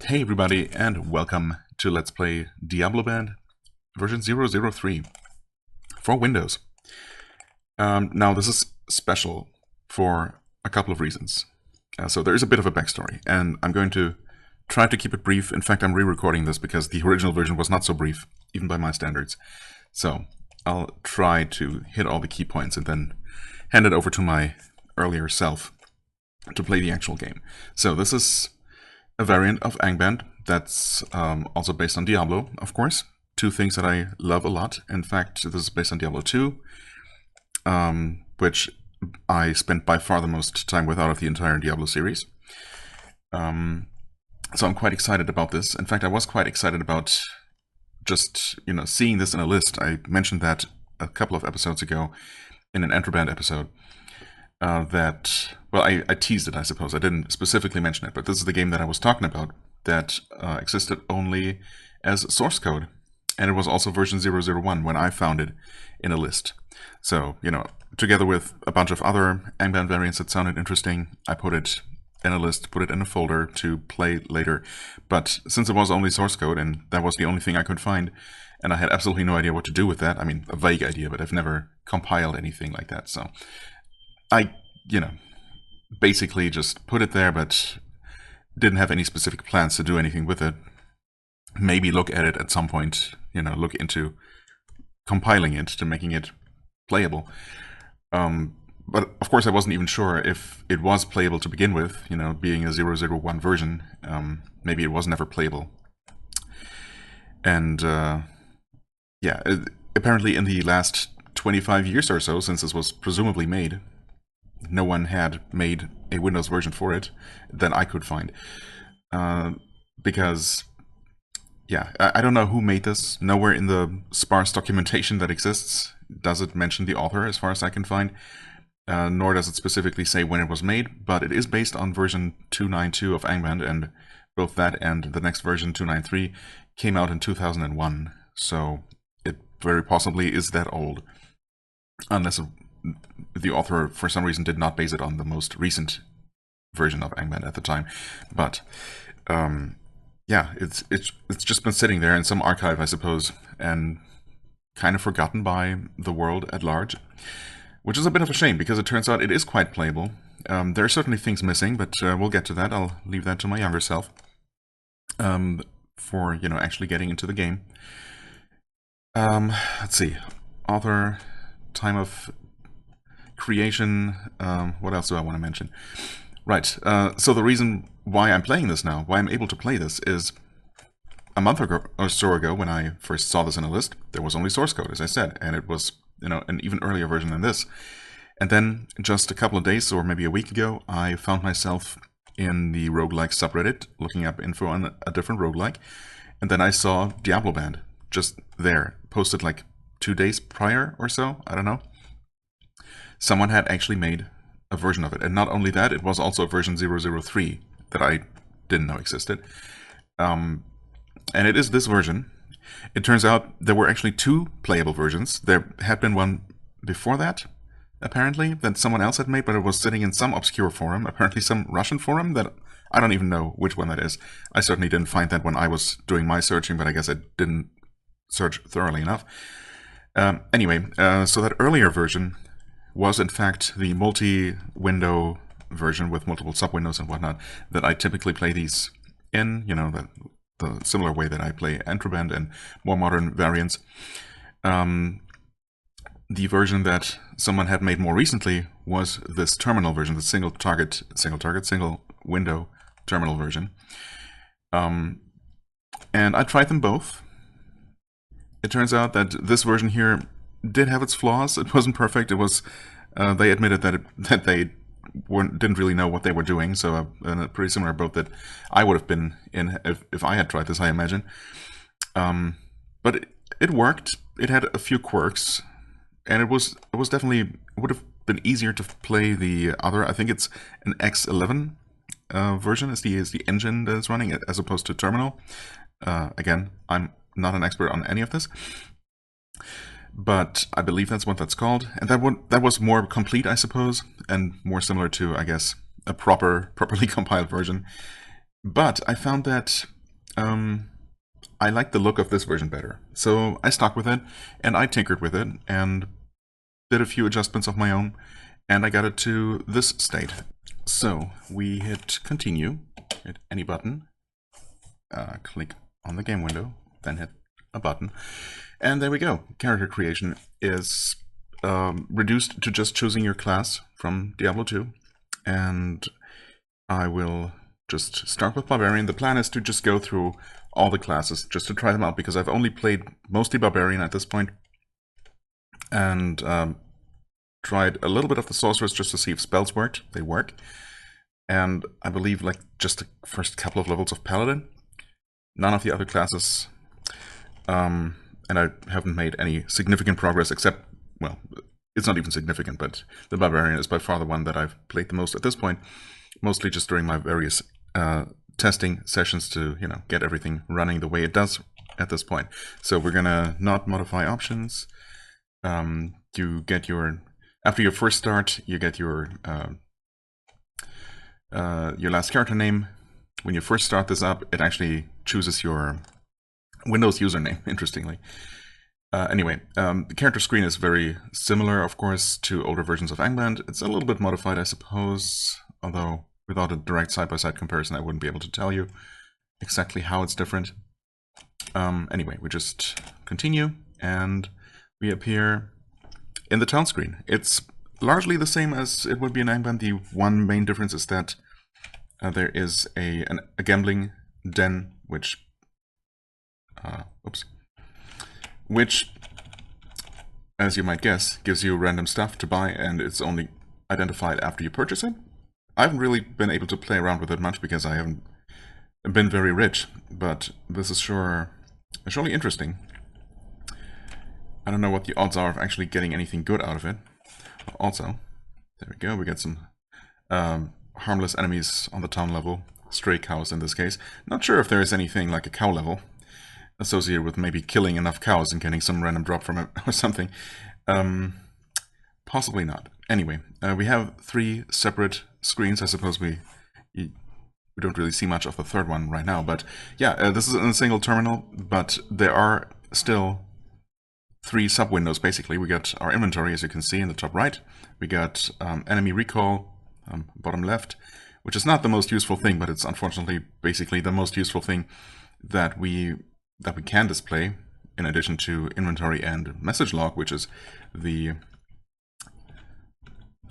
Hey everybody, and welcome to Let's Play Diabloband version 003 for Windows. Now this is special for a couple of reasons. So there is a bit of a backstory, and I'm going to try to keep it brief. In fact, I'm re-recording this because the original version was not so brief, even by my standards. So I'll try to hit all the key points and then hand it over to my earlier self to play the actual game. So this is a variant of Entroband that's also based on Diablo, of course. Two things that I love a lot. In fact, this is based on Diablo 2, which I spent by far the most time with out of the entire Diablo series. So I'm quite excited about this. In fact, I was quite excited about just, seeing this in a list. I mentioned that a couple of episodes ago in an Entroband episode. I teased it, I suppose. I didn't specifically mention it, but this is the game that I was talking about that existed only as source code. And it was also version 001 when I found it in a list. So, together with a bunch of other Entroband variants that sounded interesting, I put it in a list, put it in a folder to play later. But since it was only source code, and that was the only thing I could find, and I had absolutely no idea what to do with that. I mean, a vague idea, but I've never compiled anything like that, so I, basically just put it there, but didn't have any specific plans to do anything with it. Maybe look at it at some point, look into compiling it to making it playable. But of course I wasn't even sure if it was playable to begin with, being a 001 version. Maybe it was never playable. And apparently in the last 25 years or so, since this was presumably made, no one had made a Windows version for it that I could find. Because, I don't know who made this. Nowhere in the sparse documentation that exists does it mention the author, as far as I can find. Nor does it specifically say when it was made, but it is based on version 292 of Entroband, and both that and the next version, 293, came out in 2001. So it very possibly is that old. Unless the author, for some reason, did not base it on the most recent version of Entroband at the time. But, it's just been sitting there in some archive, I suppose, and kind of forgotten by the world at large. Which is a bit of a shame, because it turns out it is quite playable. There are certainly things missing, but we'll get to that. I'll leave that to my younger self for, actually getting into the game. Let's see. Author, time of creation, what else do I want to mention? Right, so the reason why I'm playing this now, why I'm able to play this, is a month ago or so ago, when I first saw this in a list, there was only source code, as I said, and it was, an even earlier version than this. And then, just a couple of days, or maybe a week ago, I found myself in the Roguelike subreddit, looking up info on a different roguelike, and then I saw Diabloband, just there, posted like 2 days prior or so, I don't know. Someone had actually made a version of it, and not only that, it was also version 003 that I didn't know existed. And it is this version. It turns out there were actually 2 playable versions. There had been one before that, apparently, that someone else had made, but it was sitting in some obscure forum, apparently some Russian forum that I don't even know which one that is. I certainly didn't find that when I was doing my searching, but I guess I didn't search thoroughly enough. Anyway, so that earlier version was in fact the multi-window version with multiple sub-windows and whatnot that I typically play these in, the similar way that I play Entroband and more modern variants. The version that someone had made more recently was this terminal version, the single window terminal version. And I tried them both. It turns out that this version here did have its flaws. It wasn't perfect. It was they admitted that they didn't really know what they were doing, so in a pretty similar boat that I would have been in if I had tried this, I imagine. But it worked. It had a few quirks, and it was definitely, would have been easier to play the other. I think it's an X11 version is the engine that is running it, as opposed to terminal. Again, I'm not an expert on any of this, but I believe that's what that's called, and that was more complete, I suppose, and more similar to, I guess, a properly compiled version. But I found that I like the look of this version better. So I stuck with it, and I tinkered with it, and did a few adjustments of my own, and I got it to this state. So we hit continue, hit any button, click on the game window, then hit a button, and there we go. Character creation is reduced to just choosing your class from Diablo 2, and I will just start with Barbarian. The plan is to just go through all the classes just to try them out, because I've only played mostly Barbarian at this point, and tried a little bit of the Sorceress just to see if spells worked. They work. And I believe like just the first couple of levels of Paladin. None of the other classes. And I haven't made any significant progress except, well, it's not even significant, but the Barbarian is by far the one that I've played the most at this point. Mostly just during my various testing sessions to, you know, get everything running the way it does at this point. So we're gonna not modify options. You get your, after your first start, you get your last character name. When you first start this up, it actually chooses your Windows username, interestingly. Anyway, the character screen is very similar, of course, to older versions of Entroband. It's a little bit modified, I suppose, although without a direct side-by-side comparison, I wouldn't be able to tell you exactly how it's different. Anyway, we just continue, and we appear in the town screen. It's largely the same as it would be in Entroband. The one main difference is that there is a gambling den, which as you might guess, gives you random stuff to buy, and it's only identified after you purchase it. I haven't really been able to play around with it much because I haven't been very rich, but this is surely interesting. I don't know what the odds are of actually getting anything good out of it. Also, there we go, we get some harmless enemies on the town level, stray cows in this case. Not sure if there is anything like a cow level associated with maybe killing enough cows and getting some random drop from it or something. Possibly not. Anyway, we have 3 separate screens. I suppose we don't really see much of the third one right now, but yeah, this is in a single terminal, but there are still 3 sub-windows, basically. We got our inventory, as you can see, in the top right. We got enemy recall, bottom left, which is not the most useful thing, but it's unfortunately basically the most useful thing that we can display, in addition to inventory and message log, which is the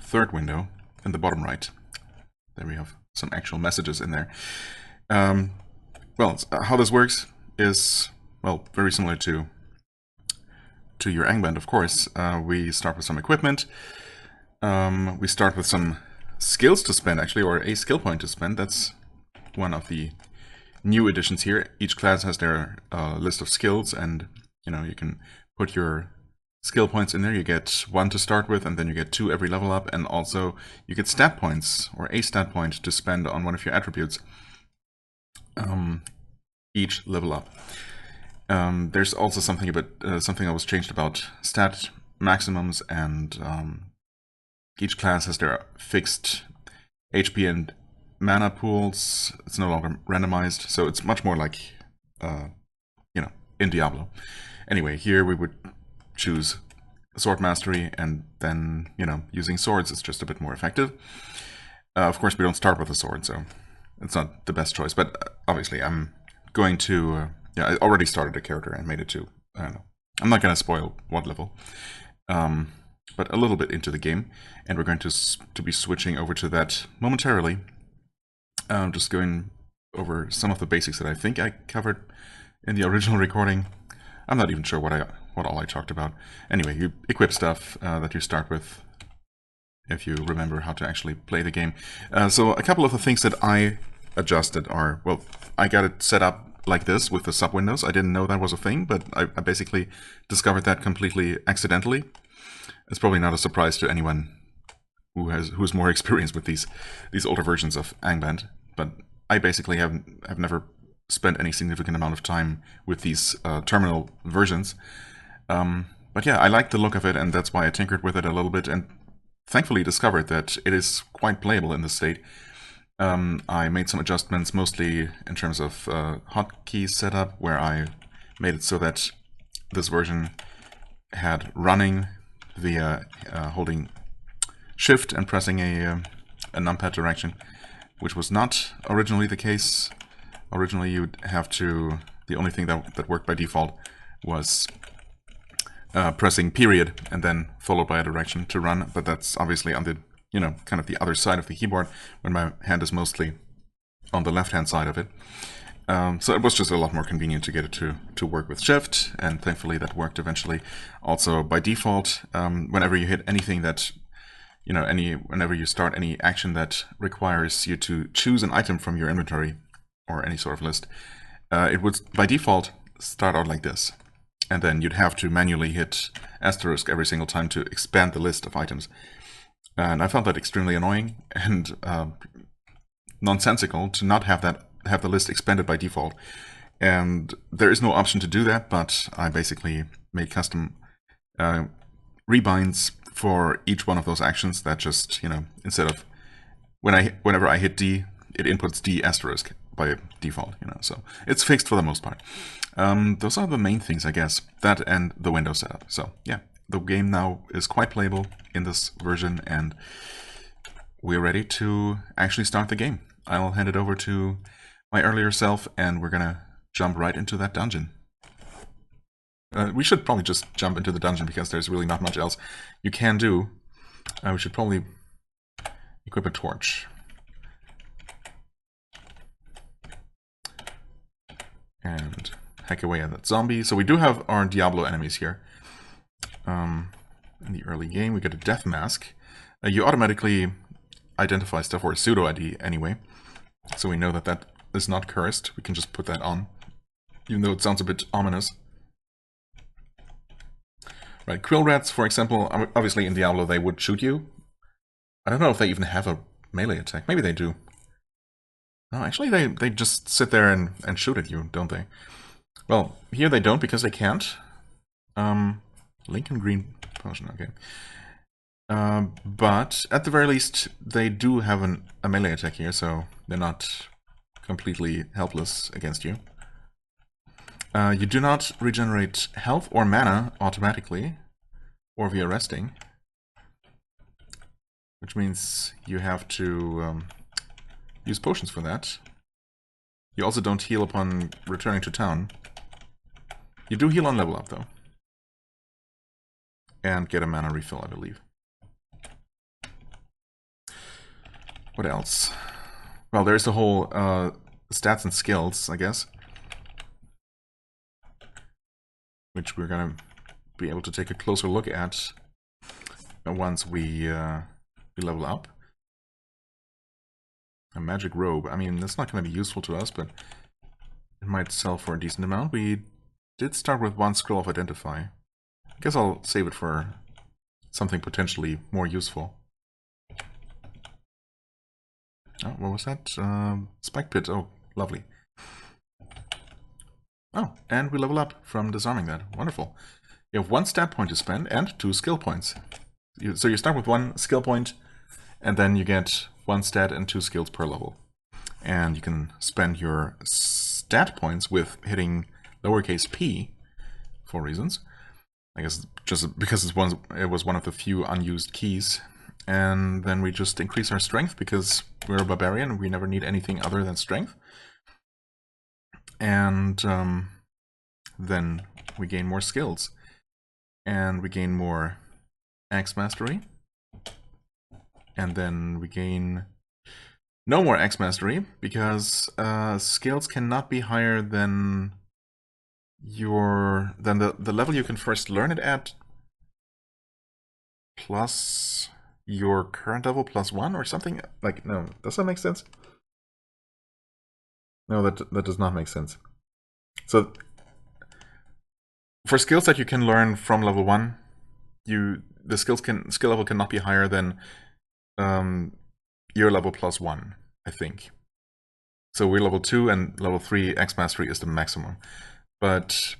third window in the bottom right. There we have some actual messages in there. Well, how this works is, well, very similar to your Entroband, of course. We start with some equipment. We start with some skills to spend, actually, or a skill point to spend. That's one of the new additions here. Each class has their list of skills, and you know, you can put your skill points in there. You get 1 to start with, and then you get 2 every level up, and also you get stat points, or a stat point to spend on one of your attributes each level up. There's also something that was changed about stat maximums, and each class has their fixed HP and mana pools. It's no longer randomized, so it's much more like, you know, in Diablo. Anyway, here we would choose sword mastery, and then, you know, using swords is just a bit more effective. Of course, we don't start with a sword, so it's not the best choice, but obviously I'm going to, yeah, I already started a character and made it to, I don't know, I'm not going to spoil what level, but a little bit into the game, and we're going to be switching over to that momentarily. Just going over some of the basics that I think I covered in the original recording. I'm not even sure what all I talked about. Anyway, you equip stuff that you start with, if you remember how to actually play the game. So a couple of the things that I adjusted are, well, I got it set up like this with the sub-windows. I didn't know that was a thing, but I basically discovered that completely accidentally. It's probably not a surprise to anyone who's more experienced with these older versions of Entroband, but I basically have never spent any significant amount of time with these terminal versions. But yeah, I like the look of it, and that's why I tinkered with it a little bit, and thankfully discovered that it is quite playable in this state. I made some adjustments, mostly in terms of hotkey setup, where I made it so that this version had running via holding Shift and pressing a numpad direction, which was not originally the case. Originally, you'd have to. The only thing that worked by default was pressing period and then followed by a direction to run. But that's obviously on the kind of the other side of the keyboard when my hand is mostly on the left-hand side of it. So it was just a lot more convenient to get it to work with Shift, and thankfully that worked eventually. Also, by default, whenever you hit anything that whenever you start any action that requires you to choose an item from your inventory or any sort of list, it would by default start out like this. And then you'd have to manually hit asterisk every single time to expand the list of items. And I found that extremely annoying and nonsensical to not have the list expanded by default. And there is no option to do that, but I basically made custom rebinds for each one of those actions that just, instead of whenever I hit D, it inputs D asterisk by default, so it's fixed for the most part. Those are the main things, I guess, that and the window setup. So yeah, the game now is quite playable in this version, and we're ready to actually start the game. I'll hand it over to my earlier self, and we're gonna jump right into that dungeon. We should probably just jump into the dungeon because there's really not much else you can do. We should probably equip a torch. And hack away at that zombie. So we do have our Diablo enemies here. In the early game, we get a death mask. You automatically identify stuff, or a pseudo ID anyway. So we know that that is not cursed. We can just put that on, even though it sounds a bit ominous. Right, quill rats, for example, obviously in Diablo they would shoot you. I don't know if they even have a melee attack. Maybe they do. No, actually they just sit there and shoot at you, don't they? Well, here they don't because they can't. Lincoln Green Potion, okay. But at the very least, they do have a melee attack here, so they're not completely helpless against you. You do not regenerate health or mana automatically, or via resting, which means you have to use potions for that. You also don't heal upon returning to town. You do heal on level up, though. And get a mana refill, I believe. What else? Well, there's the whole stats and skills, I guess, which we're gonna be able to take a closer look at once we level up. A magic robe. I mean, that's not going to be useful to us, but it might sell for a decent amount. We did start with one scroll of identify. I guess I'll save it for something potentially more useful. Oh, what was that? Spike pit. Oh, lovely. Oh, and we level up from disarming that. Wonderful. You have 1 stat point to spend and 2 skill points. So you start with 1 skill point, and then you get 1 stat and 2 skills per level. And you can spend your stat points with hitting lowercase p for reasons. I guess just because it was one of the few unused keys. And then we just increase our strength because we're a barbarian and we never need anything other than strength. And then we gain more skills. And we gain more axe mastery. And then we gain no more axe mastery because skills cannot be higher than the level you can first learn it at, plus your current level plus 1 or something. Like, no, does that make sense? No, that does not make sense. So for skills that you can learn from level 1, the skill level cannot be higher than your level plus 1, I think. So we're level 2 and level 3 X Mastery is the maximum. But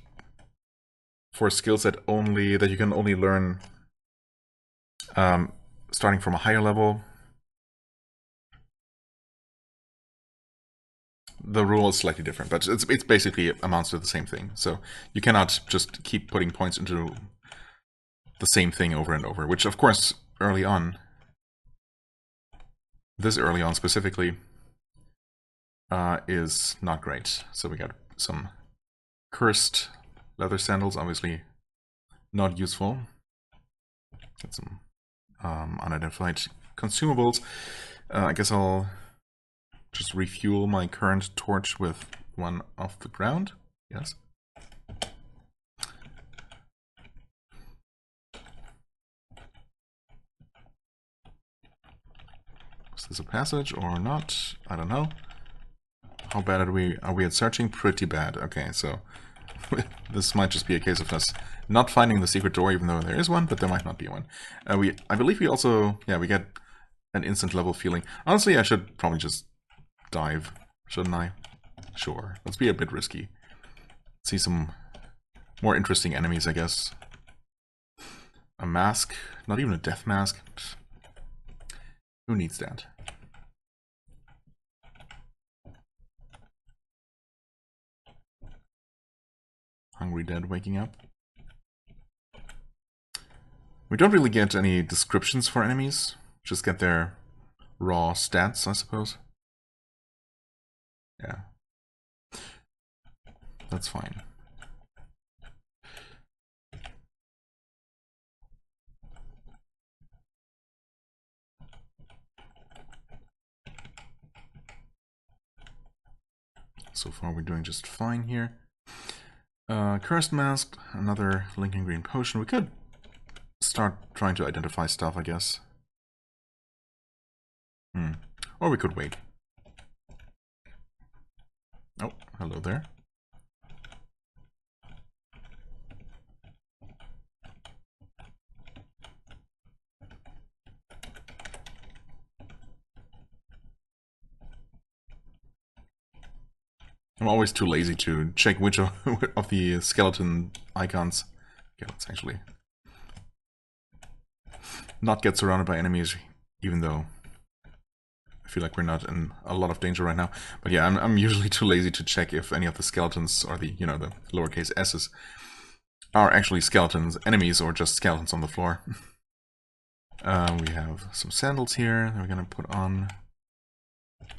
for skills that you can only learn starting from a higher level, the rule is slightly different, but it's basically amounts to the same thing. So you cannot just keep putting points into the same thing over and over, which of course early on, this early on specifically, is not great. So we got some cursed leather sandals, obviously not useful. Get some unidentified consumables. I guess I'll just refuel my current torch with one off the ground. Yes. Is this a passage or not? I don't know. How bad are we at searching? Pretty bad. Okay, so this might just be a case of us not finding the secret door, even though there is one, but there might not be one. I believe we also, yeah, we get an instant level feeling. Honestly, I should probably just dive, shouldn't I? Sure. Let's be a bit risky. See some more interesting enemies, I guess. A mask. Not even a death mask. Pfft. Who needs that? Hungry Dead waking up. We don't really get any descriptions for enemies. Just get their raw stats, I suppose. Yeah. That's fine. So far we're doing just fine here. Cursed Mask, another Lincoln Green Potion. We could start trying to identify stuff, I guess. Or we could wait. Oh, hello there. I'm always too lazy to check which of the skeleton icons. Okay, let's actually not get surrounded by enemies, even though I feel like we're not in a lot of danger right now. But yeah, I'm usually too lazy to check if any of the skeletons, or the, you know, the lowercase s's, are actually skeletons, enemies, or just skeletons on the floor. We have some sandals here that we're gonna put on.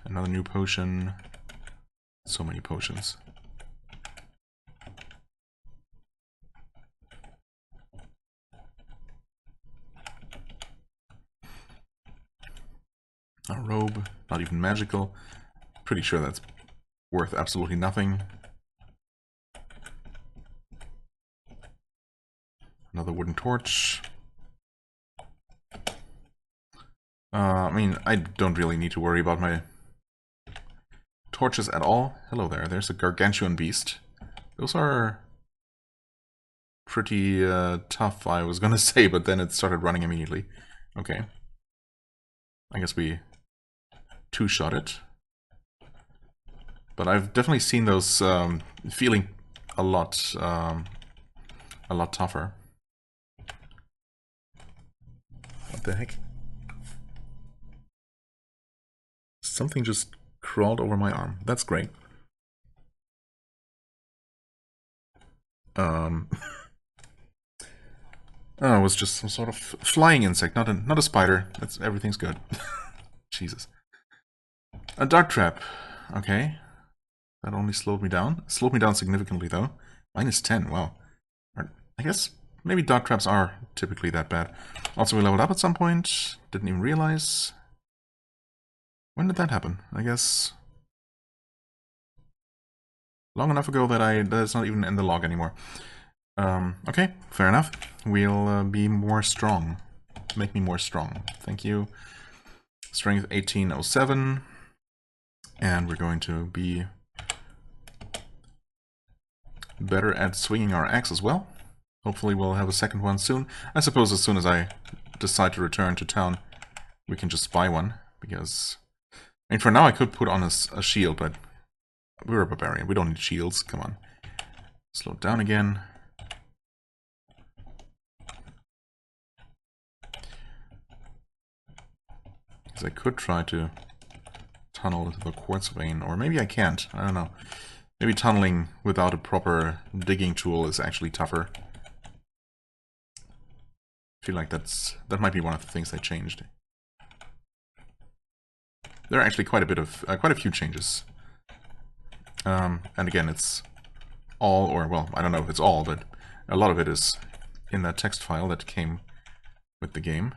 Another new potion. So many potions. A robe, not even magical. Pretty sure that's worth absolutely nothing. Another wooden torch. I mean, I don't really need to worry about my torches at all. Hello there, there's a gargantuan beast. Those are pretty tough, I was gonna say, but then it started running immediately. Okay. I guess we two-shot it. But I've definitely seen those feeling a lot tougher. What the heck? Something just crawled over my arm. That's great. Oh, it was just some sort of flying insect, not a spider. Everything's good. Jesus. A dark trap. Okay. That only slowed me down. Slowed me down significantly, though. -10, wow. I guess maybe dark traps are typically that bad. Also, we leveled up at some point. Didn't even realize. When did that happen? I guess long enough ago that it's not even in the log anymore. Okay, fair enough. We'll be more strong. Make me more strong. Thank you. Strength 1807. And we're going to be better at swinging our axe as well. Hopefully we'll have a second one soon. I suppose as soon as I decide to return to town, we can just buy one. Because, I mean, for now I could put on a shield, but we're a barbarian. We don't need shields. Come on. Slow it down again. Because I could try to tunnel into the quartz vein. Or maybe I can't. I don't know. Maybe tunneling without a proper digging tool is actually tougher. I feel like that might be one of the things they changed. There are actually quite a few changes. And again, it's all, or well, I don't know if it's all, but a lot of it is in that text file that came with the game.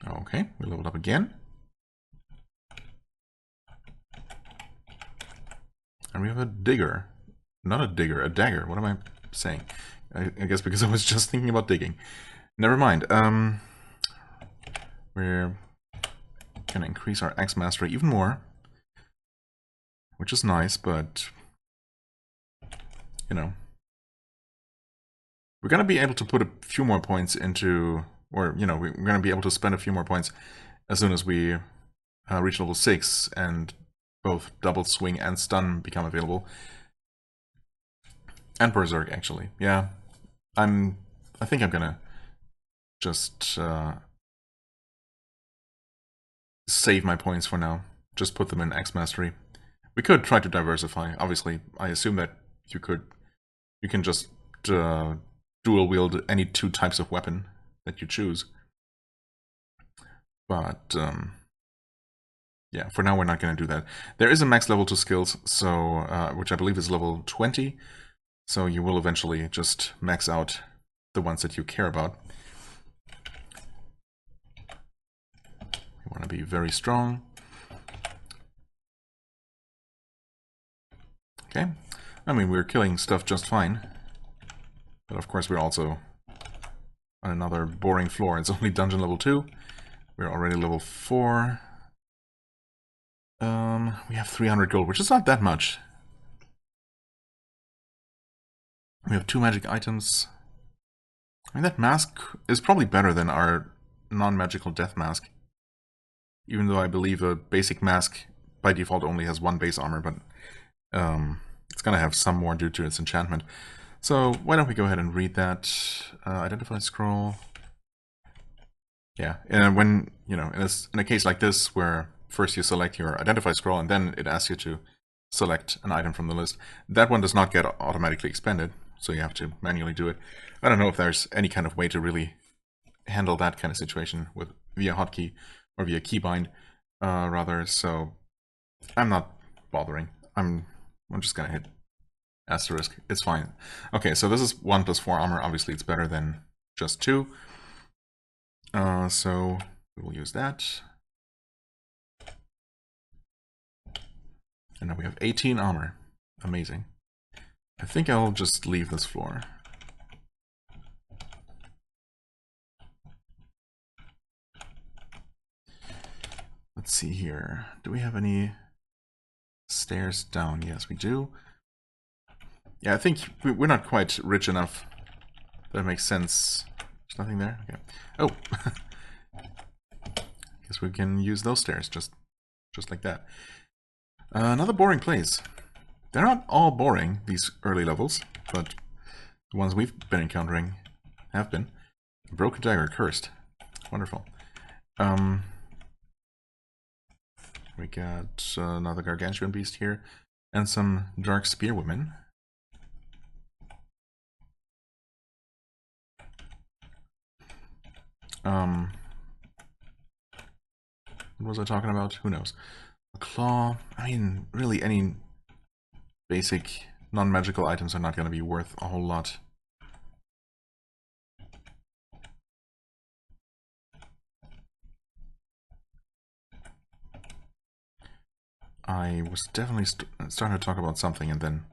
Okay, we leveled up again. And we have a digger. Not a digger, a dagger. What am I saying? I guess because I was just thinking about digging. Never mind. We're gonna increase our axe mastery even more, which is nice, but you know, we're gonna be able to put a few more points into, or you know, we're gonna be able to spend a few more points as soon as we reach level 6 and both double swing and stun become available. And berserk, actually. Yeah, I think I'm gonna just save my points for now. Just put them in Axe Mastery. We could try to diversify. Obviously, I assume that you can just dual wield any 2 types of weapon that you choose. But yeah, for now we're not going to do that. There is a max level to skills, so which I believe is level 20. So you will eventually just max out the ones that you care about. You want to be very strong. Okay. I mean, we're killing stuff just fine. But of course we're also on another boring floor. It's only dungeon level 2. We're already level 4. We have 300 gold, which is not that much. We have 2 magic items. I mean, that mask is probably better than our non-magical death mask. Even though I believe a basic mask by default only has 1 base armor, but it's gonna have some more due to its enchantment. So why don't we go ahead and read that. Identify scroll. Yeah, and when, you know, in a case like this where first you select your identify scroll and then it asks you to select an item from the list, that one does not get automatically expended, so you have to manually do it. I don't know if there's any kind of way to really handle that kind of situation with via hotkey or via keybind, rather, so I'm not bothering. I'm just gonna hit asterisk. It's fine. Okay, so this is 1 plus 4 armor. Obviously it's better than just 2. So we will use that. And now we have 18 armor. Amazing. I think I'll just leave this floor. Let's see here. Do we have any stairs down? Yes, we do. Yeah, I think we're not quite rich enough. That makes sense. There's nothing there? Okay. Oh! Guess we can use those stairs, just like that. Another boring place. They're not all boring, these early levels, but the ones we've been encountering have been. Broken dagger, cursed. Wonderful. We got another gargantuan beast here, and some dark spear women. What was I talking about? Who knows? A claw. I mean, really, any basic non-magical items are not going to be worth a whole lot. I was definitely starting to talk about something and then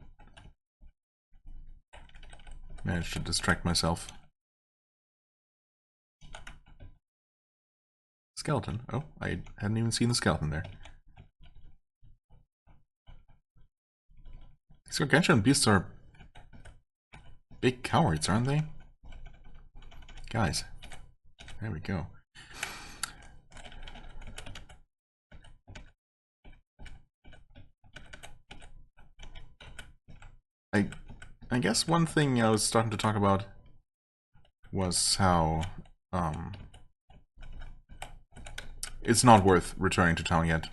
managed to distract myself. Skeleton. Oh, I hadn't even seen the skeleton there. These gargantuan beasts are big cowards, aren't they? Guys, there we go. I guess one thing I was starting to talk about was how it's not worth returning to town yet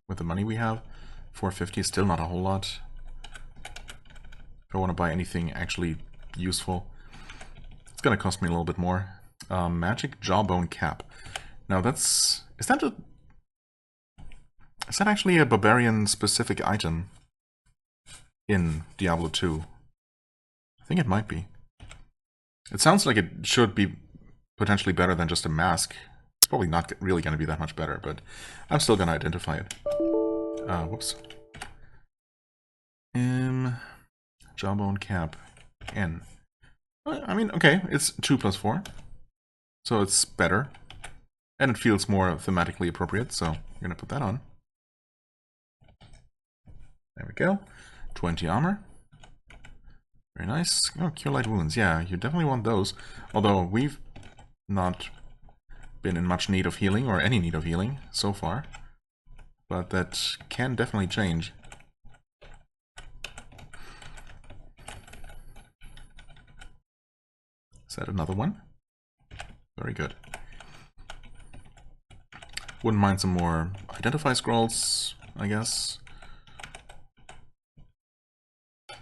with the money we have. 450 is still not a whole lot. If I want to buy anything actually useful, it's gonna cost me a little bit more. Magic jawbone cap. Now that's... Is that actually a barbarian specific item in Diablo 2? I think it might be. It sounds like it should be potentially better than just a mask. It's probably not really going to be that much better, but I'm still going to identify it. Whoops. Jawbone cap. N. I mean, okay, it's 2 plus 4. So it's better. And it feels more thematically appropriate, so I'm going to put that on. There we go. 20 armor. Very nice. Oh, cure light wounds. Yeah, you definitely want those. Although we've not been in much need of healing, or any need of healing, so far. But that can definitely change. Is that another one? Very good. Wouldn't mind some more identify scrolls, I guess.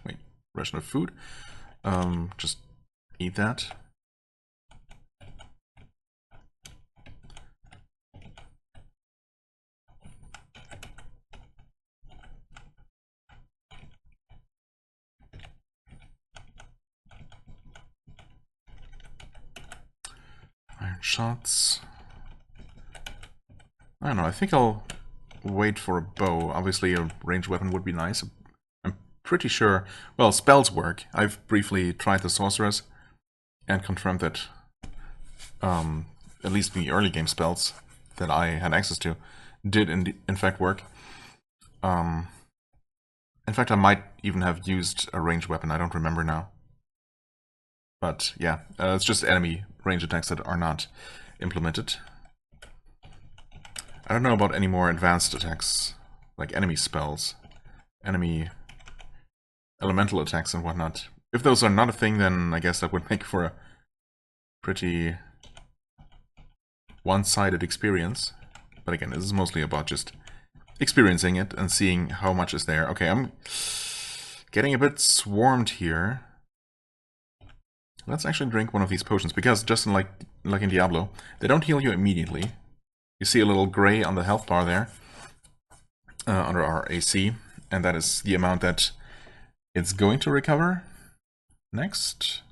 Wait, ration of food. Just eat that. Iron shots. I don't know, I think I'll wait for a bow. Obviously a ranged weapon would be nice. I'm pretty sure, well, spells work. I've briefly tried the sorceress and confirmed that at least the early game spells that I had access to did in fact work. In fact, I might even have used a ranged weapon, I don't remember now. But yeah, it's just enemy range attacks that are not implemented. I don't know about any more advanced attacks, like enemy spells, enemy elemental attacks and whatnot. If those are not a thing, then I guess that would make for a pretty one-sided experience. But again, this is mostly about just experiencing it and seeing how much is there. Okay, I'm getting a bit swarmed here. Let's actually drink one of these potions, because just like in Diablo, they don't heal you immediately. You see a little gray on the health bar there, under our AC, and that is the amount that it's going to recover. Next.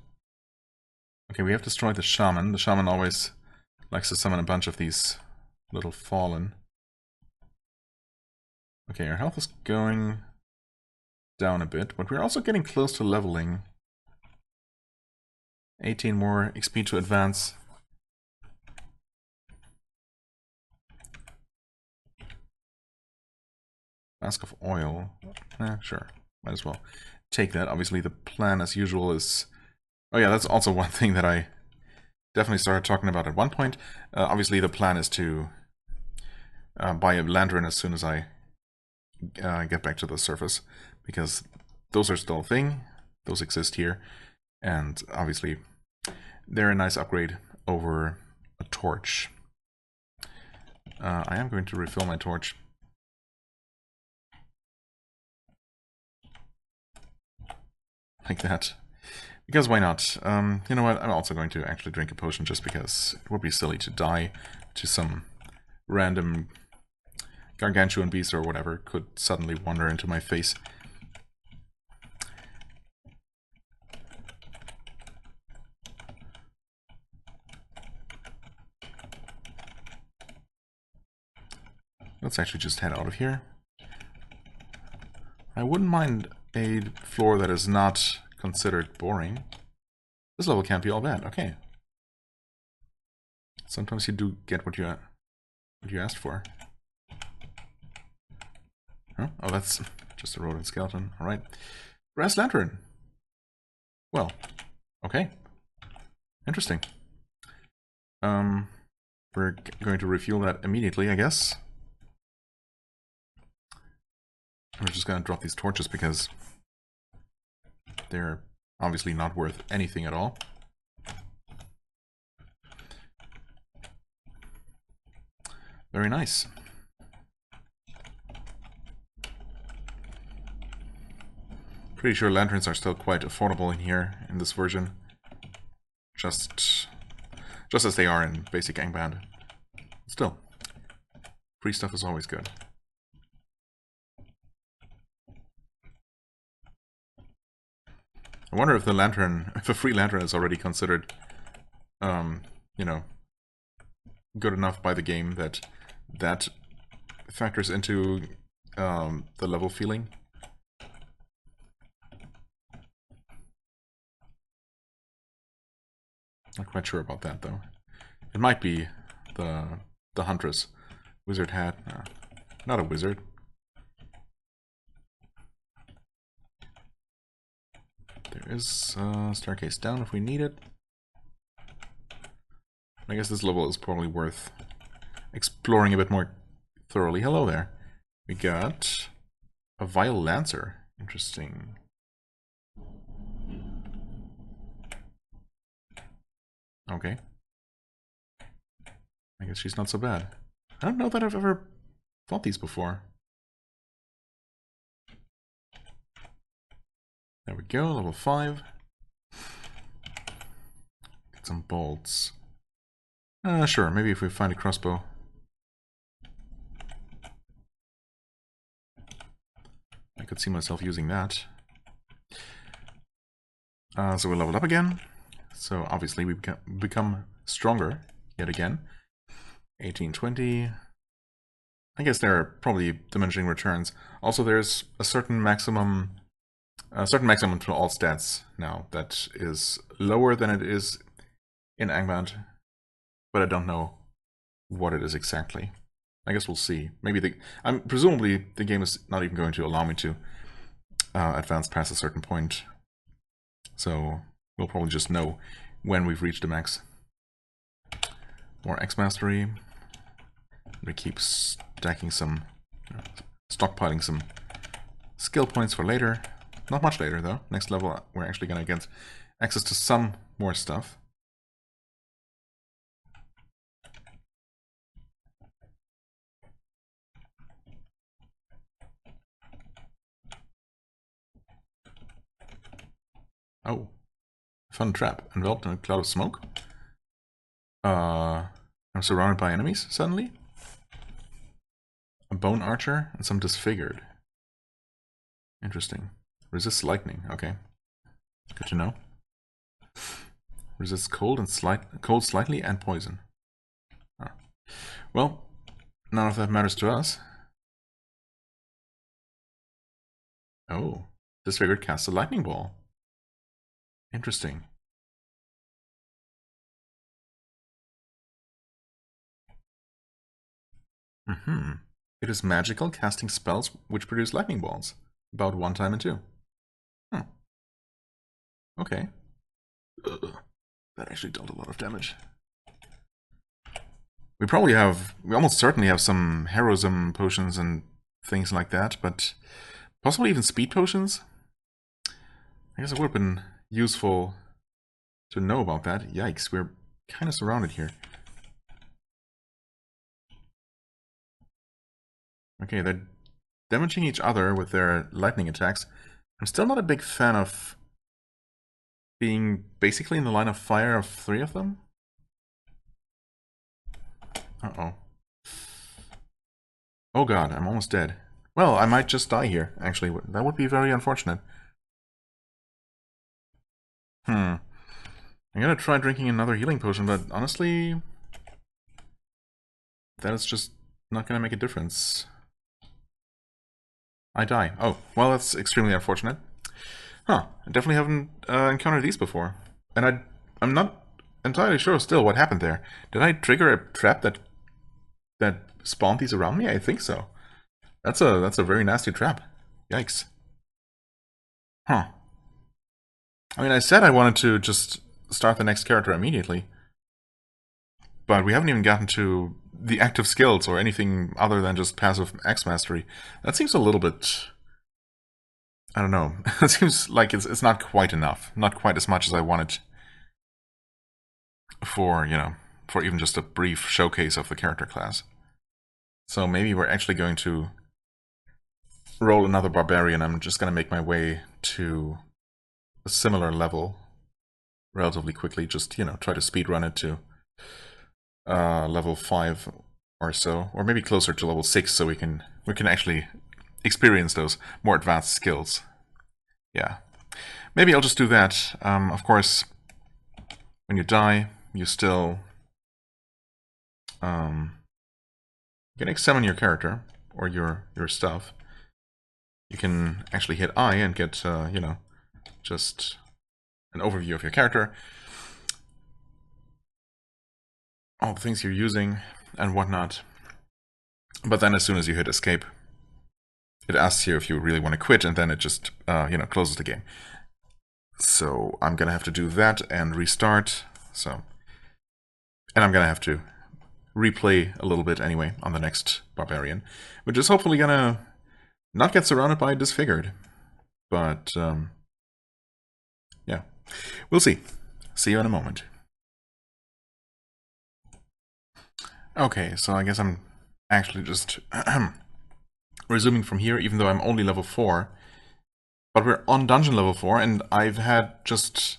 Okay, we have destroyed the shaman. The shaman always likes to summon a bunch of these little fallen. Okay, our health is going down a bit, but we're also getting close to leveling. 18 more XP to advance. Flask of oil. Sure. Might as well take that. Obviously the plan as usual is... Oh yeah, that's also one thing that I definitely started talking about at one point. Obviously the plan is to buy a lantern as soon as I get back to the surface, because those are still a thing. Those exist here. And obviously they're a nice upgrade over a torch. I am going to refill my torch. Like that. Because why not? You know what, I'm also going to actually drink a potion just because it would be silly to die to some random gargantuan beast or whatever could suddenly wander into my face. Let's actually just head out of here. I wouldn't mind a floor that is not considered boring. This level can't be all bad. Okay. Sometimes you do get what you asked for. Huh? Oh, that's just a rodent skeleton. All right. Brass lantern. Well, okay. Interesting. We're going to refuel that immediately, I guess. We're just going to drop these torches because they're obviously not worth anything at all. Very nice. Pretty sure lanterns are still quite affordable in here, in this version. Just as they are in basic Entroband. Still, free stuff is always good. I wonder if the lantern, if a free lantern is already considered, you know, good enough by the game that factors into the level feeling. Not quite sure about that though. It might be the Huntress wizard hat. No, not a wizard. There is a staircase down if we need it. I guess this level is probably worth exploring a bit more thoroughly. Hello there. We got a Vile Lancer. Interesting. Okay. I guess she's not so bad. I don't know that I've ever fought these before. There we go, level 5. Get some bolts. Sure, maybe if we find a crossbow. I could see myself using that. So we leveled up again. So obviously we become stronger yet again. 1820. I guess there are probably diminishing returns. Also, there's a certain maximum to all stats now that is lower than it is in Entroband, but I don't know what it is exactly. I guess we'll see. Maybe presumably the game is not even going to allow me to advance past a certain point, so we'll probably just know when we've reached the max. More X mastery. We keep stacking some, stockpiling some skill points for later. Not much later though. Next level we're actually gonna get access to some more stuff. Oh, fun trap. Enveloped in a cloud of smoke. I'm surrounded by enemies suddenly. A bone archer and some disfigured. Interesting. Resists lightning. Okay, good to know. Resists cold slightly and poison. Oh. Well, none of that matters to us. Oh, disfigured casts a lightning ball. Interesting. It is magical, casting spells which produce lightning balls. About 1 time in 2. Okay. Ugh. That actually dealt a lot of damage. We almost certainly have some heroism potions and things like that, but possibly even speed potions? I guess it would have been useful to know about that. Yikes, we're kind of surrounded here. Okay, they're damaging each other with their lightning attacks. I'm still not a big fan of being basically in the line of fire of 3 of them. Uh-oh. Oh god, I'm almost dead. Well, I might just die here, actually. That would be very unfortunate. I'm gonna try drinking another healing potion, but honestly, that is just not gonna make a difference. I die. Oh, well, that's extremely unfortunate. Huh, I definitely haven't encountered these before. And I'm not entirely sure still what happened there. Did I trigger a trap that spawned these around me? I think so. That's a very nasty trap. Yikes. Huh. I mean, I said I wanted to just start the next character immediately. But we haven't even gotten to the active skills or anything other than just passive X mastery. That seems a little bit... I don't know. It seems like it's not quite enough. Not quite as much as I wanted for, for even just a brief showcase of the character class. So maybe we're actually going to roll another barbarian. I'm just going to make my way to a similar level relatively quickly. Just, you know, try to speed run it to level 5 or so, or maybe closer to level 6, so we can actually experience those more advanced skills. Yeah, maybe I'll just do that. Of course, when you die, you still you can examine your character or your stuff. You can actually hit I and get you know, just an overview of your character, all the things you're using and whatnot. But then as soon as you hit escape, it asks you if you really want to quit, and then it just you know, closes the game. So I'm gonna have to do that and restart. So, and I'm gonna have to replay a little bit anyway on the next barbarian, which is hopefully gonna not get surrounded by disfigured. But yeah, we'll see. See you in a moment. Okay, so I guess I'm actually just resuming from here, even though I'm only level 4. But we're on dungeon level 4, and I've had just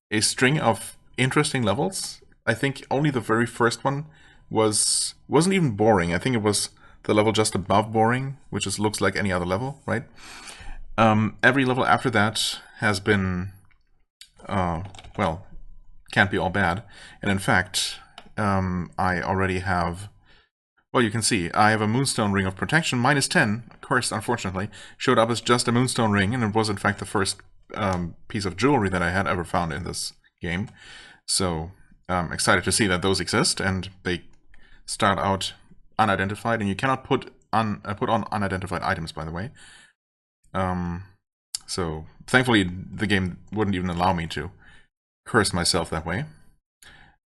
a string of interesting levels. I think only the very first one wasn't even boring. I think it was the level just above boring, which just looks like any other level, right? Every level after that has been, well, can't be all bad. And in fact, I already have, well, you can see, I have a Moonstone Ring of Protection, -10, cursed, unfortunately, showed up as just a Moonstone Ring, and it was in fact the first piece of jewelry that I had ever found in this game. So, I'm excited to see that those exist, and they start out unidentified, and you cannot put on unidentified items, by the way. So, thankfully, the game wouldn't even allow me to curse myself that way.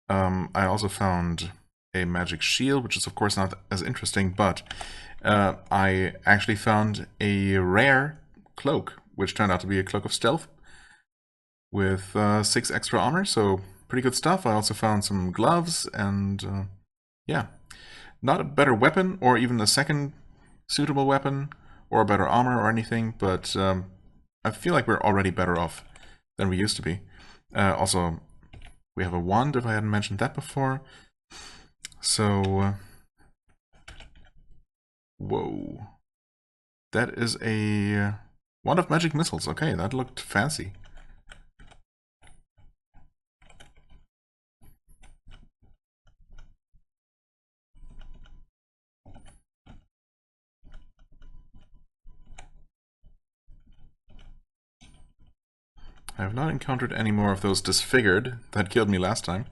I also found a magic shield, which is of course not as interesting, but I actually found a rare cloak, which turned out to be a cloak of stealth with 6 extra armor, so pretty good stuff. I also found some gloves, and yeah, not a better weapon or even a second suitable weapon or better armor or anything, but I feel like we're already better off than we used to be. Also, we have a wand, if I hadn't mentioned that before. So, whoa. That is a wand of magic missiles. Okay, that looked fancy. I have not encountered any more of those disfigured that killed me last time.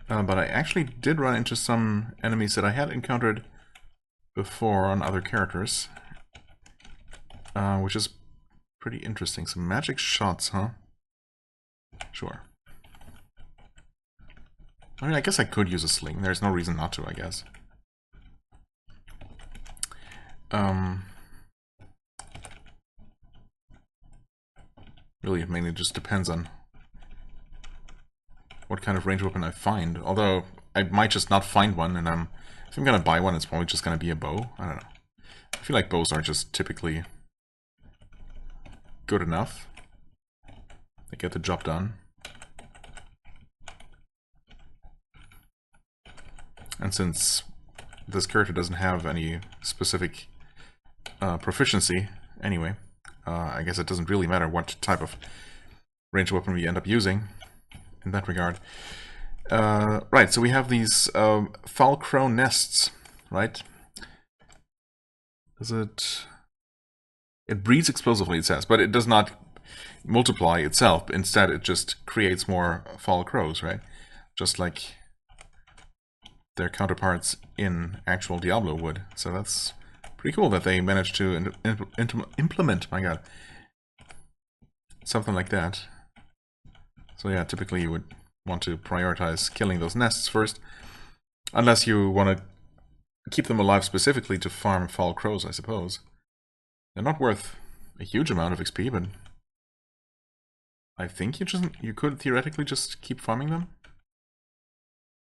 But I actually did run into some enemies that I had encountered before on other characters. Which is pretty interesting. Some magic shots, huh? Sure. I mean, I guess I could use a sling. There's no reason not to, I guess. Really, it mainly just depends on what kind of range weapon I find. Although, I might just not find one, and if I'm gonna buy one, it's probably just gonna be a bow. I don't know. I feel like bows are just typically good enough. They get the job done. And since this character doesn't have any specific proficiency anyway, I guess it doesn't really matter what type of ranged weapon we end up using in that regard. Right, so we have these foul crow nests, right? Does it... It breeds explosively, it says, but it does not multiply itself. Instead, it just creates more foul crows, right? Just like their counterparts in actual Diablo would. So that's pretty cool that they managed to implement, my god, something like that. So yeah, typically you would want to prioritize killing those nests first, unless you want to keep them alive specifically to farm foul crows, I suppose. They're not worth a huge amount of XP, but I think you could theoretically just keep farming them.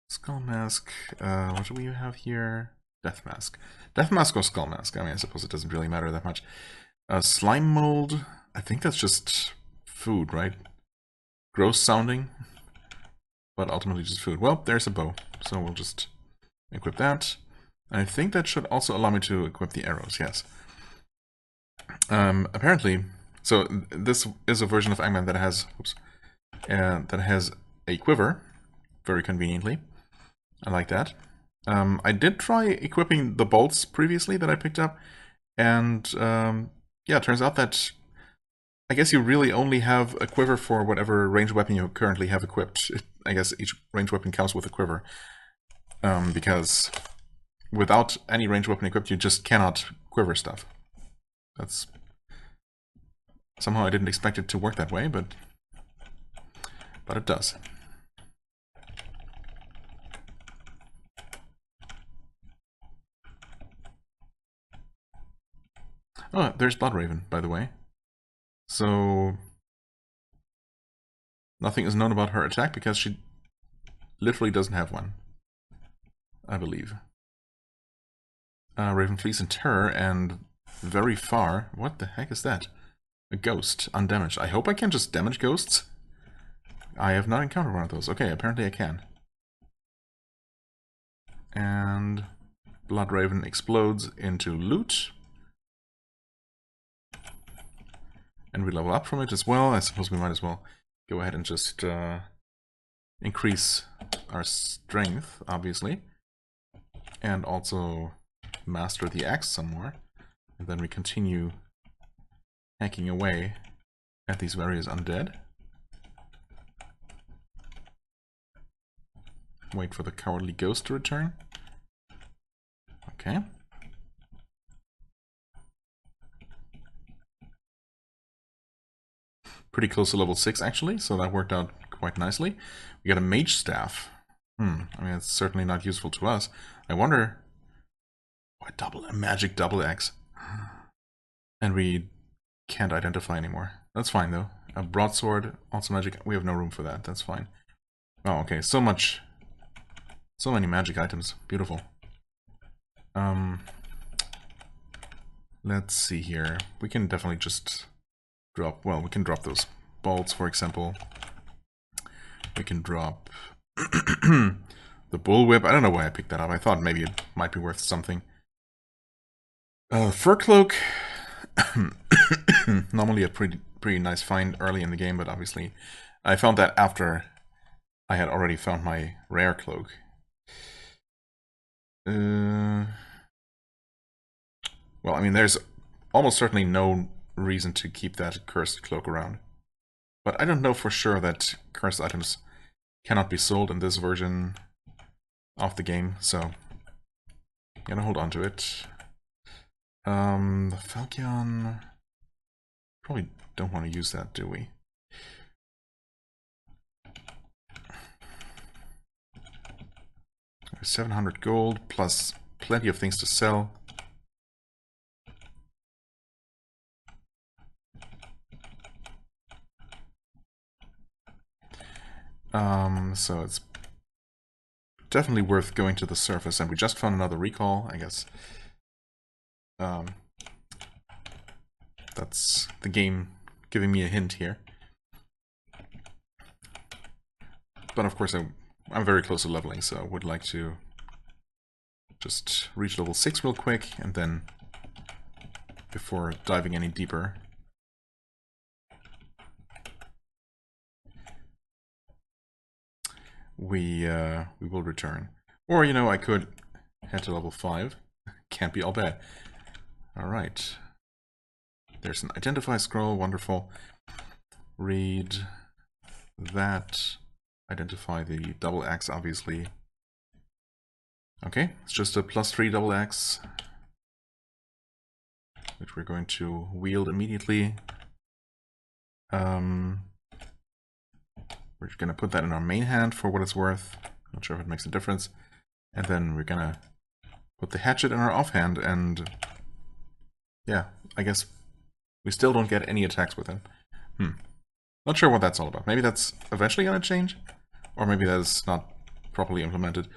Skull Mask. What do we have here? Death Mask. Death Mask or Skull Mask? I mean, I suppose it doesn't really matter that much. Slime Mold. I think that's just food, right? Gross sounding, but ultimately just food. Well, there's a bow, so we'll just equip that. And I think that should also allow me to equip the arrows, yes. Apparently, so this is a version of Eggman that has, that has a quiver, very conveniently. I like that. I did try equipping the bolts previously that I picked up, and yeah, it turns out that I guess you really only have a quiver for whatever ranged weapon you currently have equipped. I guess each ranged weapon comes with a quiver, because without any ranged weapon equipped, you just cannot quiver stuff. That's somehow I didn't expect it to work that way, but it does. Oh, there's Bloodraven, by the way. So nothing is known about her attack because she literally doesn't have one, I believe. Raven flees in terror and very far. What the heck is that? A ghost, undamaged. I hope I can just damage ghosts. I have not encountered one of those. Okay, apparently I can. And Bloodraven explodes into loot. And we level up from it as well. I suppose we might as well go ahead and just increase our strength, obviously. And also master the axe some more. And then we continue hacking away at these various undead. Wait for the cowardly ghost to return. Okay. Pretty close to level 6 actually, so that worked out quite nicely. We got a mage staff. I mean, it's certainly not useful to us. I wonder why a magic double axe. And we can't identify anymore. That's fine though. A broadsword, also magic. We have no room for that. That's fine. Oh, okay. So many magic items. Beautiful. Let's see here. We can definitely just drop, well, we can drop those bolts, for example. We can drop the bullwhip. I don't know why I picked that up. I thought maybe it might be worth something. Fur cloak. Normally a pretty nice find early in the game, but obviously I found that after I had already found my rare cloak. Well, I mean, there's almost certainly no reason to keep that cursed cloak around. But I don't know for sure that cursed items cannot be sold in this version of the game, so I'm gonna hold on to it. The Falchion... Probably don't want to use that, do we? There's 700 gold, plus plenty of things to sell. So it's definitely worth going to the surface, and we just found another recall, I guess. That's the game giving me a hint here. But of course I'm very close to leveling, so I would like to just reach level 6 real quick, and then, before diving any deeper, we will return. Or, you know, I could head to level 5. Can't be all bad. Alright. There's an identify scroll, wonderful. Read that. Identify the double axe, obviously. Okay, it's just a +3 double axe, which we're going to wield immediately. We're going to put that in our main hand for what it's worth. Not sure if it makes a difference. And then we're going to put the hatchet in our offhand, and yeah, I guess we still don't get any attacks with him. Not sure what that's all about. Maybe that's eventually going to change? Or maybe that's not properly implemented.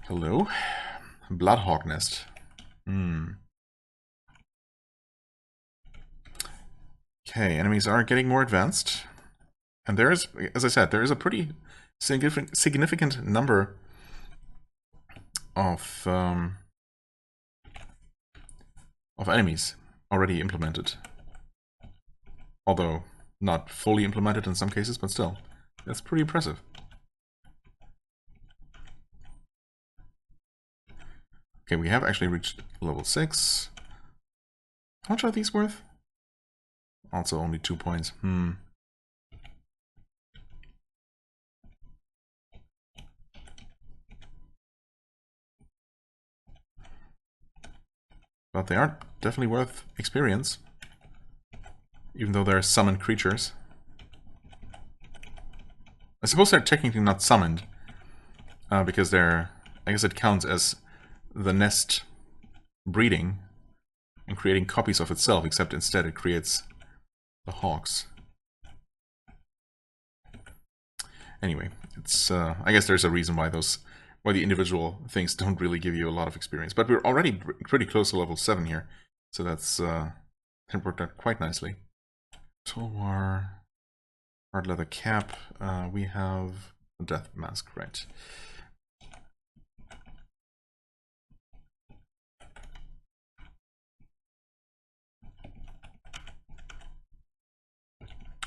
Hello? Bloodhawk nest. Okay, enemies are getting more advanced. And there is, as I said, there is a pretty significant number of enemies already implemented. Although not fully implemented in some cases, but still, that's pretty impressive. Okay, we have actually reached level 6. How much are these worth? Also only 2 points. But they are definitely worth experience. Even though they're summoned creatures. I suppose they're technically not summoned. Because they're... I guess it counts as the nest breeding and creating copies of itself, except instead it creates the hawks. Anyway, it's I guess there's a reason why the individual things don't really give you a lot of experience. But we're already pretty close to level 7 here, so that's that worked out quite nicely. Tulwar, hard leather cap. We have a death mask, right?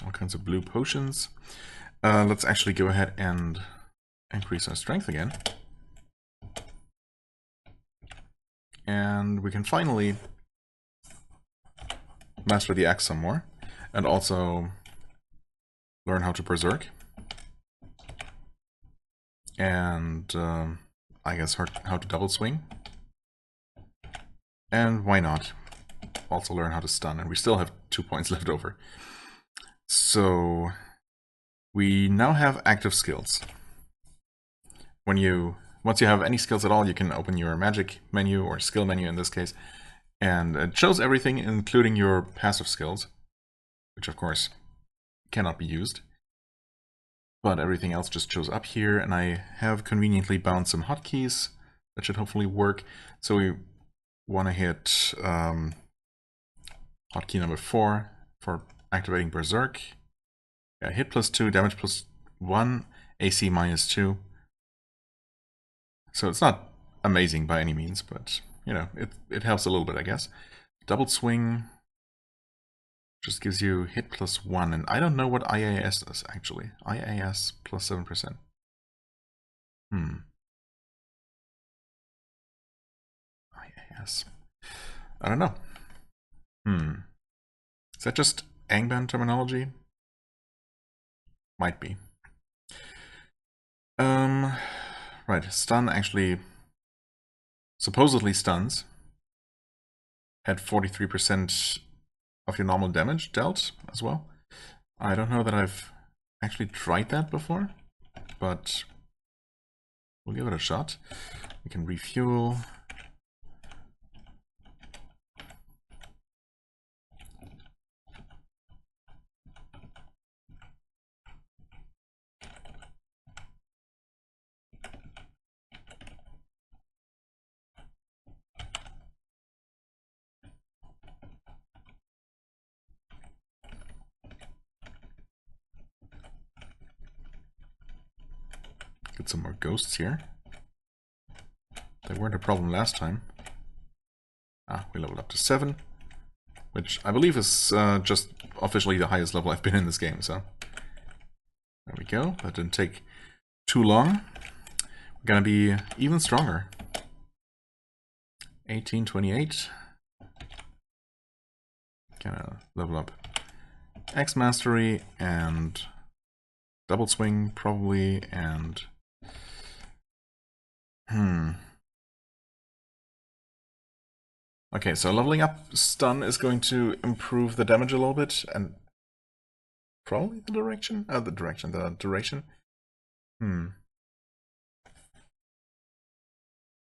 All kinds of blue potions. Let's actually go ahead and increase our strength again. And we can finally master the axe some more. And also learn how to berserk. And I guess how to double swing. And why not? Also learn how to stun. And we still have 2 points left over. So we now have active skills. Once you have any skills at all, you can open your magic menu or skill menu in this case, and it shows everything, including your passive skills, which of course cannot be used. But everything else just shows up here, and I have conveniently bound some hotkeys that should hopefully work. So we want to hit hotkey number 4 for activating Berserk. Yeah, hit +2, damage +1, AC -2. So it's not amazing by any means, but you know, it helps a little bit, I guess. Double swing just gives you hit +1, and I don't know what IAS does actually. IAS +7%. IAS. I don't know. Is that just Angband terminology? Might be. Right, stun actually supposedly stuns at 43% of your normal damage dealt as well. I don't know that I've actually tried that before, but we'll give it a shot. We can refuel. Get some more ghosts here. They weren't a problem last time. We leveled up to 7, which I believe is just officially the highest level I've been in this game, so there we go. That didn't take too long. We're gonna be even stronger. 1828. Gonna level up X Mastery and double swing probably, and okay, so leveling up stun is going to improve the damage a little bit, and probably the duration. The duration.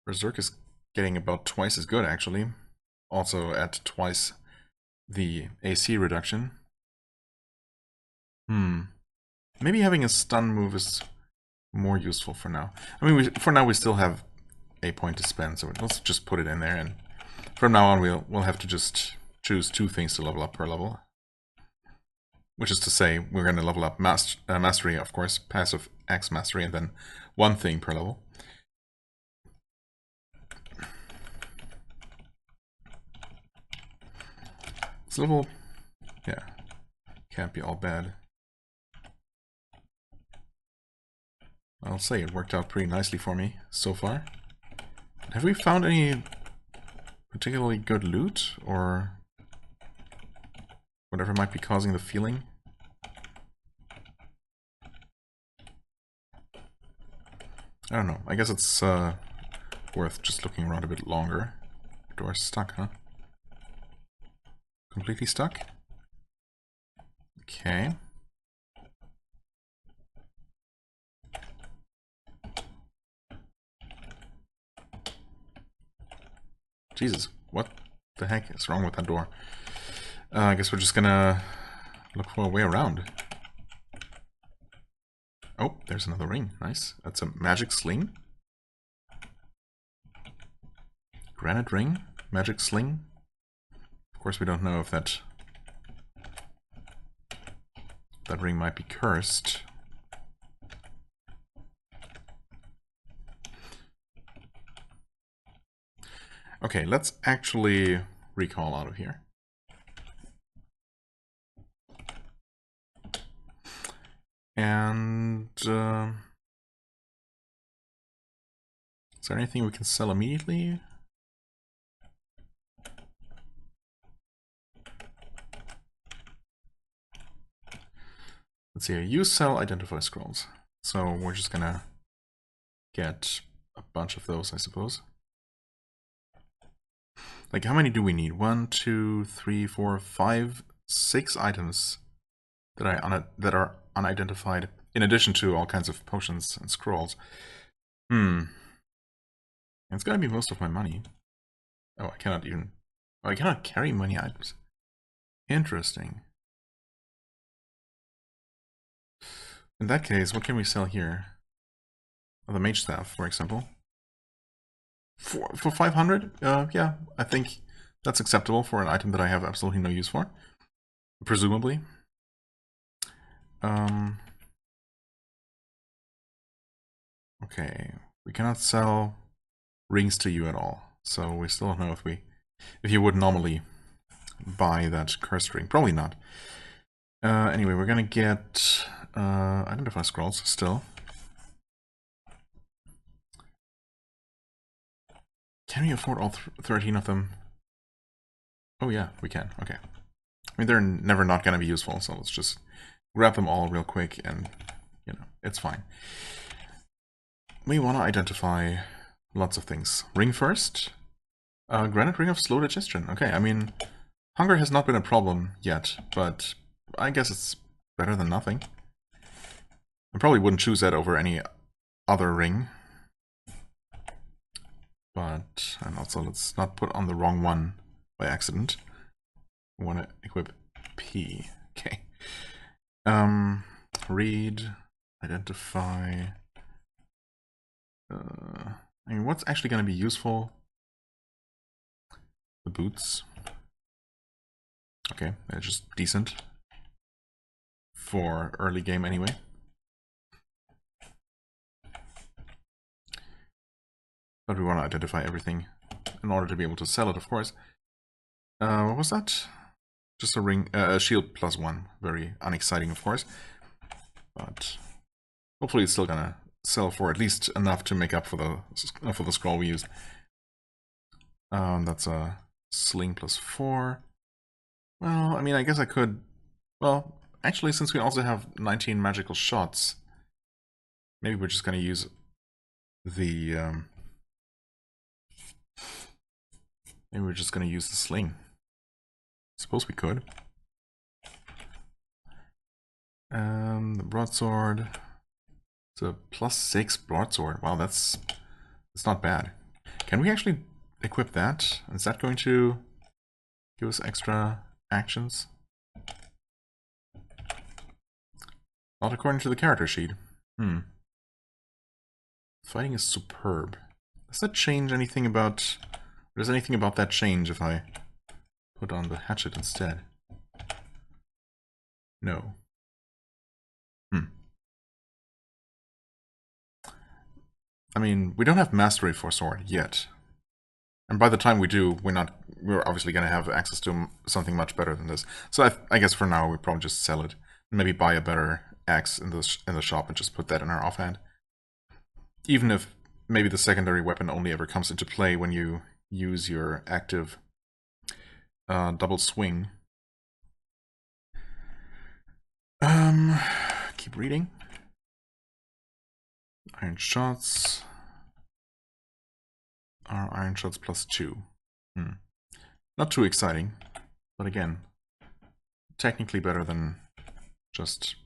Berserk is getting about twice as good actually. Also at twice the AC reduction. Maybe having a stun move is more useful for now. I mean, for now we still have a point to spend, so let's just put it in there, and from now on we'll have to just choose 2 things to level up per level. Which is to say, we're going to level up mastery, of course, passive X mastery, and then 1 thing per level. This level, yeah, can't be all bad. I'll say it worked out pretty nicely for me so far. Have we found any particularly good loot, or whatever might be causing the feeling? I don't know. I guess it's worth just looking around a bit longer. Door stuck, huh? Completely stuck? Okay. Jesus, what the heck is wrong with that door? I guess we're just gonna look for a way around. Oh, there's another ring. Nice. That's a magic sling. Granite ring. Magic sling. Of course, we don't know if that ring might be cursed. Okay, let's actually recall out of here. And is there anything we can sell immediately? Let's see here. Use sell identify scrolls. So we're just gonna get a bunch of those, I suppose. Like, how many do we need? 1, 2, 3, 4, 5, 6 items that are unidentified, in addition to all kinds of potions and scrolls. It's gonna be most of my money. Oh, I cannot even... Oh, I cannot carry money items. Interesting. In that case, what can we sell here? Oh, the mage staff, for example. For 500? Yeah, I think that's acceptable for an item that I have absolutely no use for. Presumably. Okay, we cannot sell rings to you at all. So we still don't know if you would normally buy that cursed ring. Probably not. Anyway, we're gonna get identify scrolls still. Can we afford all 13 of them? Oh yeah, we can. Okay. I mean, they're never not gonna be useful, so let's just grab them all real quick and, you know, it's fine. We want to identify lots of things. Ring first. Granite ring of slow digestion. Okay, I mean, hunger has not been a problem yet, but I guess it's better than nothing. I probably wouldn't choose that over any other ring. But, and also let's not put on the wrong one by accident. We want to equip P. Okay. Read, identify. I mean, what's actually going to be useful? The boots. Okay, they're just decent for early game anyway. But we want to identify everything in order to be able to sell it, of course. What was that? Just a ring, a shield +1. Very unexciting, of course. But hopefully it's still gonna sell for at least enough to make up for the scroll we used. That's a sling +4. Well, I mean, I guess I could... Well, actually, since we also have 19 magical shots, maybe we're just gonna use the... maybe we're just gonna use the sling. Suppose we could. The broadsword. It's a +6 broadsword. Wow, that's not bad. Can we actually equip that? Is that going to give us extra actions? Not according to the character sheet. Fighting is superb. Does that change anything about... Does anything about that change if I put on the hatchet instead? No. I mean, we don't have mastery for sword yet. And by the time we do, we're obviously going to have access to something much better than this. So I guess for now, we probably just sell it. Maybe buy a better axe in the shop and just put that in our offhand. Even if maybe the secondary weapon only ever comes into play when you use your active double swing. Keep reading. Iron shots. Our iron shots +2. Not too exciting, but again, technically better than just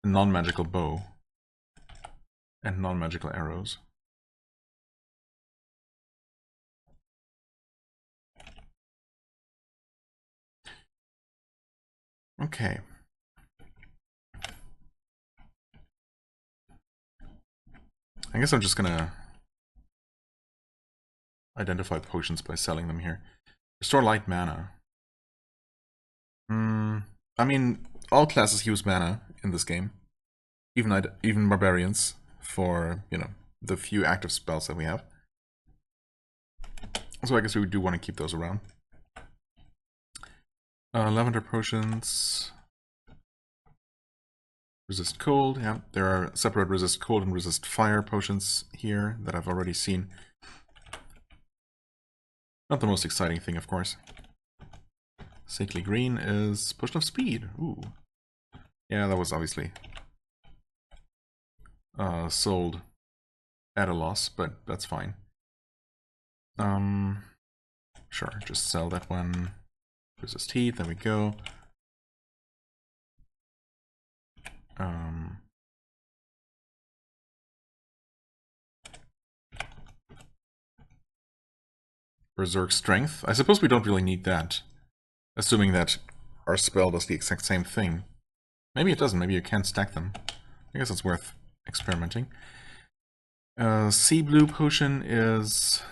a non-magical bow and non-magical arrows. Okay. I guess I'm just gonna identify potions by selling them here. Restore light mana. I mean, all classes use mana in this game. Even barbarians, for, you know, the few active spells that we have. So I guess we do want to keep those around. Lavender potions. Resist cold, yeah. There are separate resist cold and resist fire potions here that I've already seen. Not the most exciting thing, of course. Sickly green is potion of speed. Ooh. Yeah, that was obviously sold at a loss, but that's fine. Sure, just sell that one. Resist heat, there we go. Berserk strength. I suppose we don't really need that. Assuming that our spell does the exact same thing. Maybe it doesn't, maybe you can't stack them. I guess it's worth experimenting. Sea blue potion is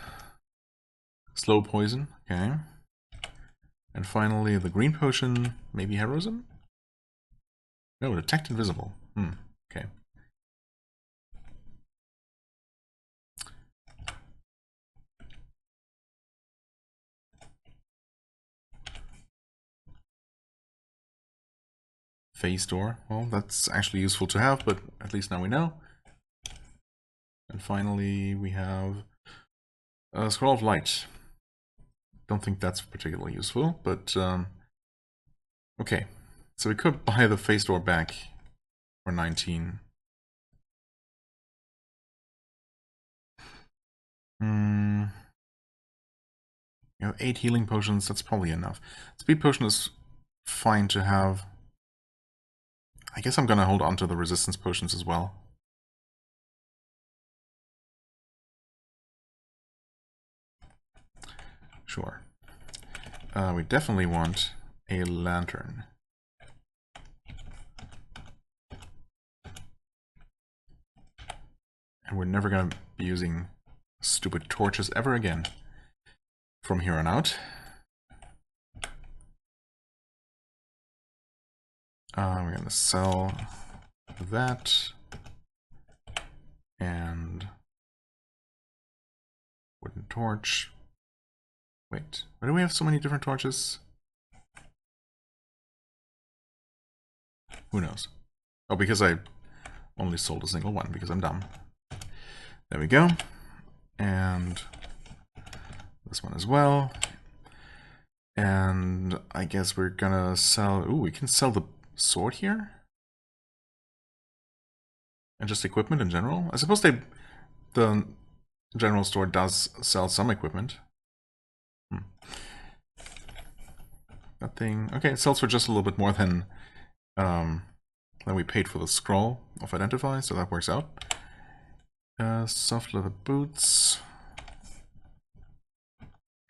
slow poison, okay. And finally the green potion, maybe heroism? No, detect invisible. Okay. Phase door. Well, that's actually useful to have, but at least now we know. And finally we have a Scroll of Light. Don't think that's particularly useful, but okay. So we could buy the phase door back for 19. You have 8 healing potions, that's probably enough. Speed potion is fine to have. I guess I'm gonna hold on to the resistance potions as well. Sure. We definitely want a lantern. And we're never gonna be using stupid torches ever again from here on out. We're gonna sell that and wooden torch. Wait, why do we have so many different torches? Who knows? Oh, because I only sold a single one because I'm dumb. There we go. And this one as well. And I guess we're gonna sell... Ooh, we can sell the sword here? And just equipment in general? I suppose the general store does sell some equipment. That thing... Okay, it sells for just a little bit more than we paid for the scroll of Identify, so that works out. Soft leather boots.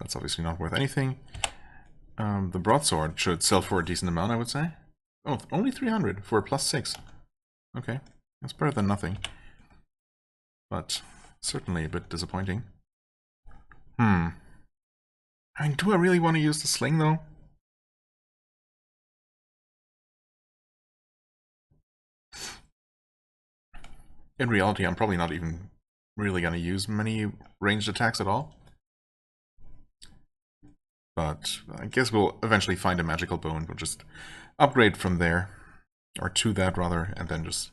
That's obviously not worth anything. The broadsword should sell for a decent amount, I would say. Oh, only 300 for a +6. Okay, that's better than nothing. But Certainly a bit disappointing. I mean, do I really want to use the sling, though? In reality, I'm probably not even really going to use many ranged attacks at all. But I guess we'll eventually find a magical bone. We'll just upgrade from there, or to that rather, and then just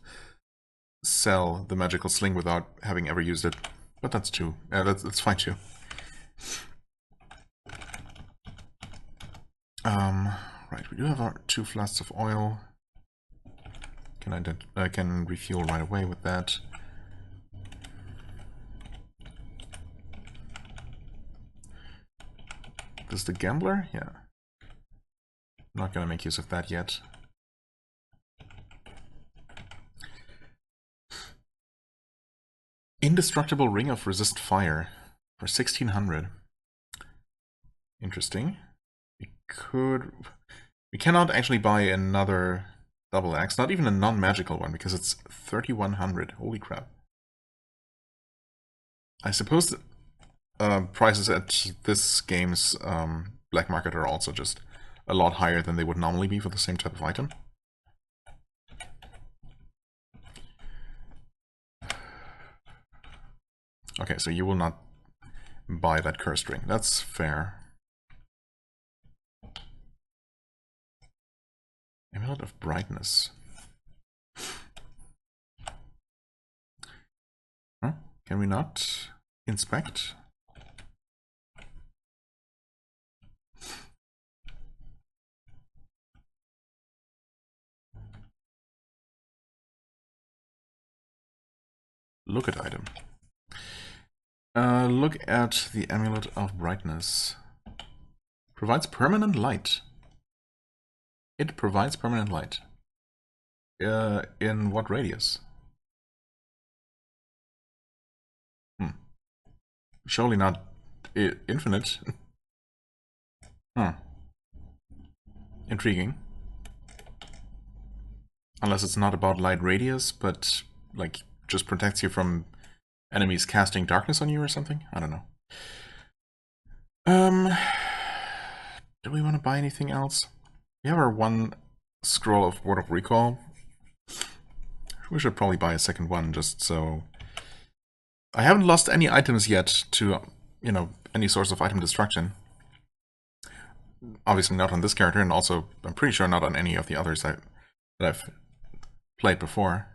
sell the magical sling without having ever used it. But that's that's fine too. Right, we do have our 2 flasks of oil. I can refuel right away with that. This is the gambler? Yeah. Not gonna make use of that yet. Indestructible Ring of Resist Fire for 1600. Interesting. We cannot actually buy another double axe, not even a non-magical one, because it's 3100. Holy crap. I suppose prices at this game's black market are also just a lot higher than they would normally be for the same type of item. Okay, so you will not buy that cursed ring. That's fair. Amulet of Brightness. Huh? Can we not inspect? Look at item. Look at the Amulet of Brightness. Provides permanent light. It provides permanent light. In what radius? Surely not infinite. Huh. Intriguing. Unless it's not about light radius, but like just protects you from enemies casting darkness on you or something? I don't know. Do we want to buy anything else? We have our 1 scroll of Word of Recall. We should probably buy a second one just so... I haven't lost any items yet to, you know, any source of item destruction. Obviously not on this character, and also I'm pretty sure not on any of the others that I've played before.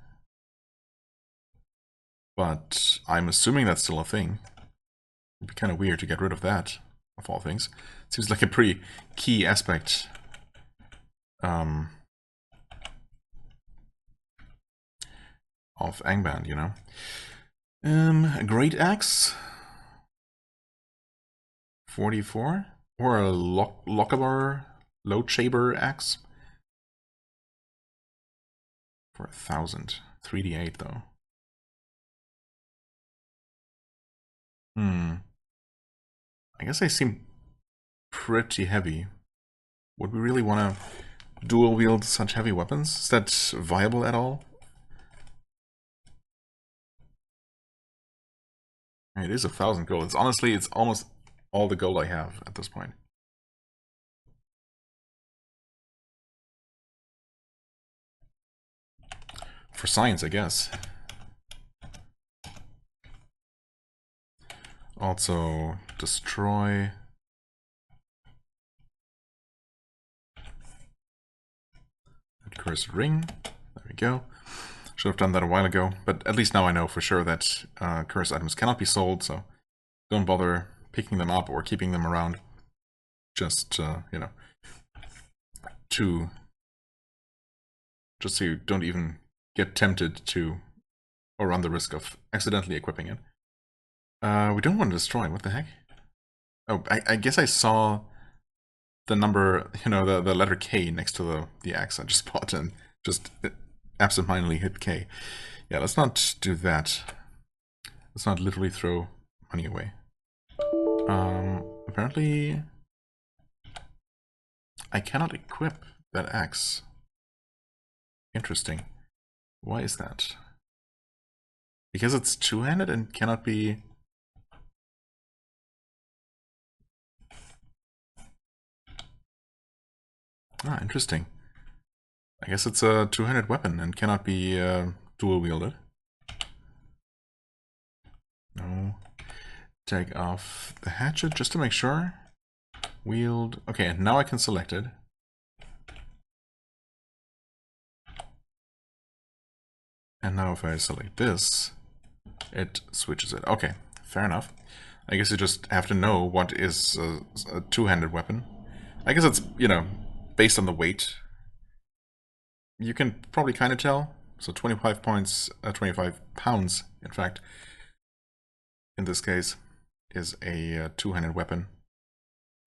But I'm assuming that's still a thing. It'd be kind of weird to get rid of that, of all things. Seems like a pretty key aspect. Of Angband, you know. A Great Axe. 44. Or a Lochaber Lochaber Axe. For 1000. 3d8 though. I guess they seem pretty heavy. Would we really want to dual wield such heavy weapons? Is that viable at all? It is 1000 gold. It's honestly, it's almost all the gold I have at this point. For science, I guess. Also, destroy. That cursed ring. There we go. Should have done that a while ago, but at least now I know for sure that cursed items cannot be sold, so don't bother picking them up or keeping them around. Just, you know, just so you don't even get tempted to, or run the risk of accidentally equipping it. We don't want to destroy, what the heck? Oh, I guess I saw the number, you know, the letter K next to the axe I just bought and just absentmindedly hit K. Yeah, let's not do that. Let's not literally throw money away. Apparently I cannot equip that axe. Interesting. Why is that? Because it's two-handed and cannot be... Ah, interesting. I guess it's a two-handed weapon and cannot be dual-wielded. No. Take off the hatchet just to make sure. Wield. Okay, now I can select it. And now if I select this, it switches it. Okay, fair enough. I guess you just have to know what is a two-handed weapon. I guess it's, you know, based on the weight. You can probably kind of tell. So 25 points, 25 pounds, in fact, in this case, is a two-handed weapon.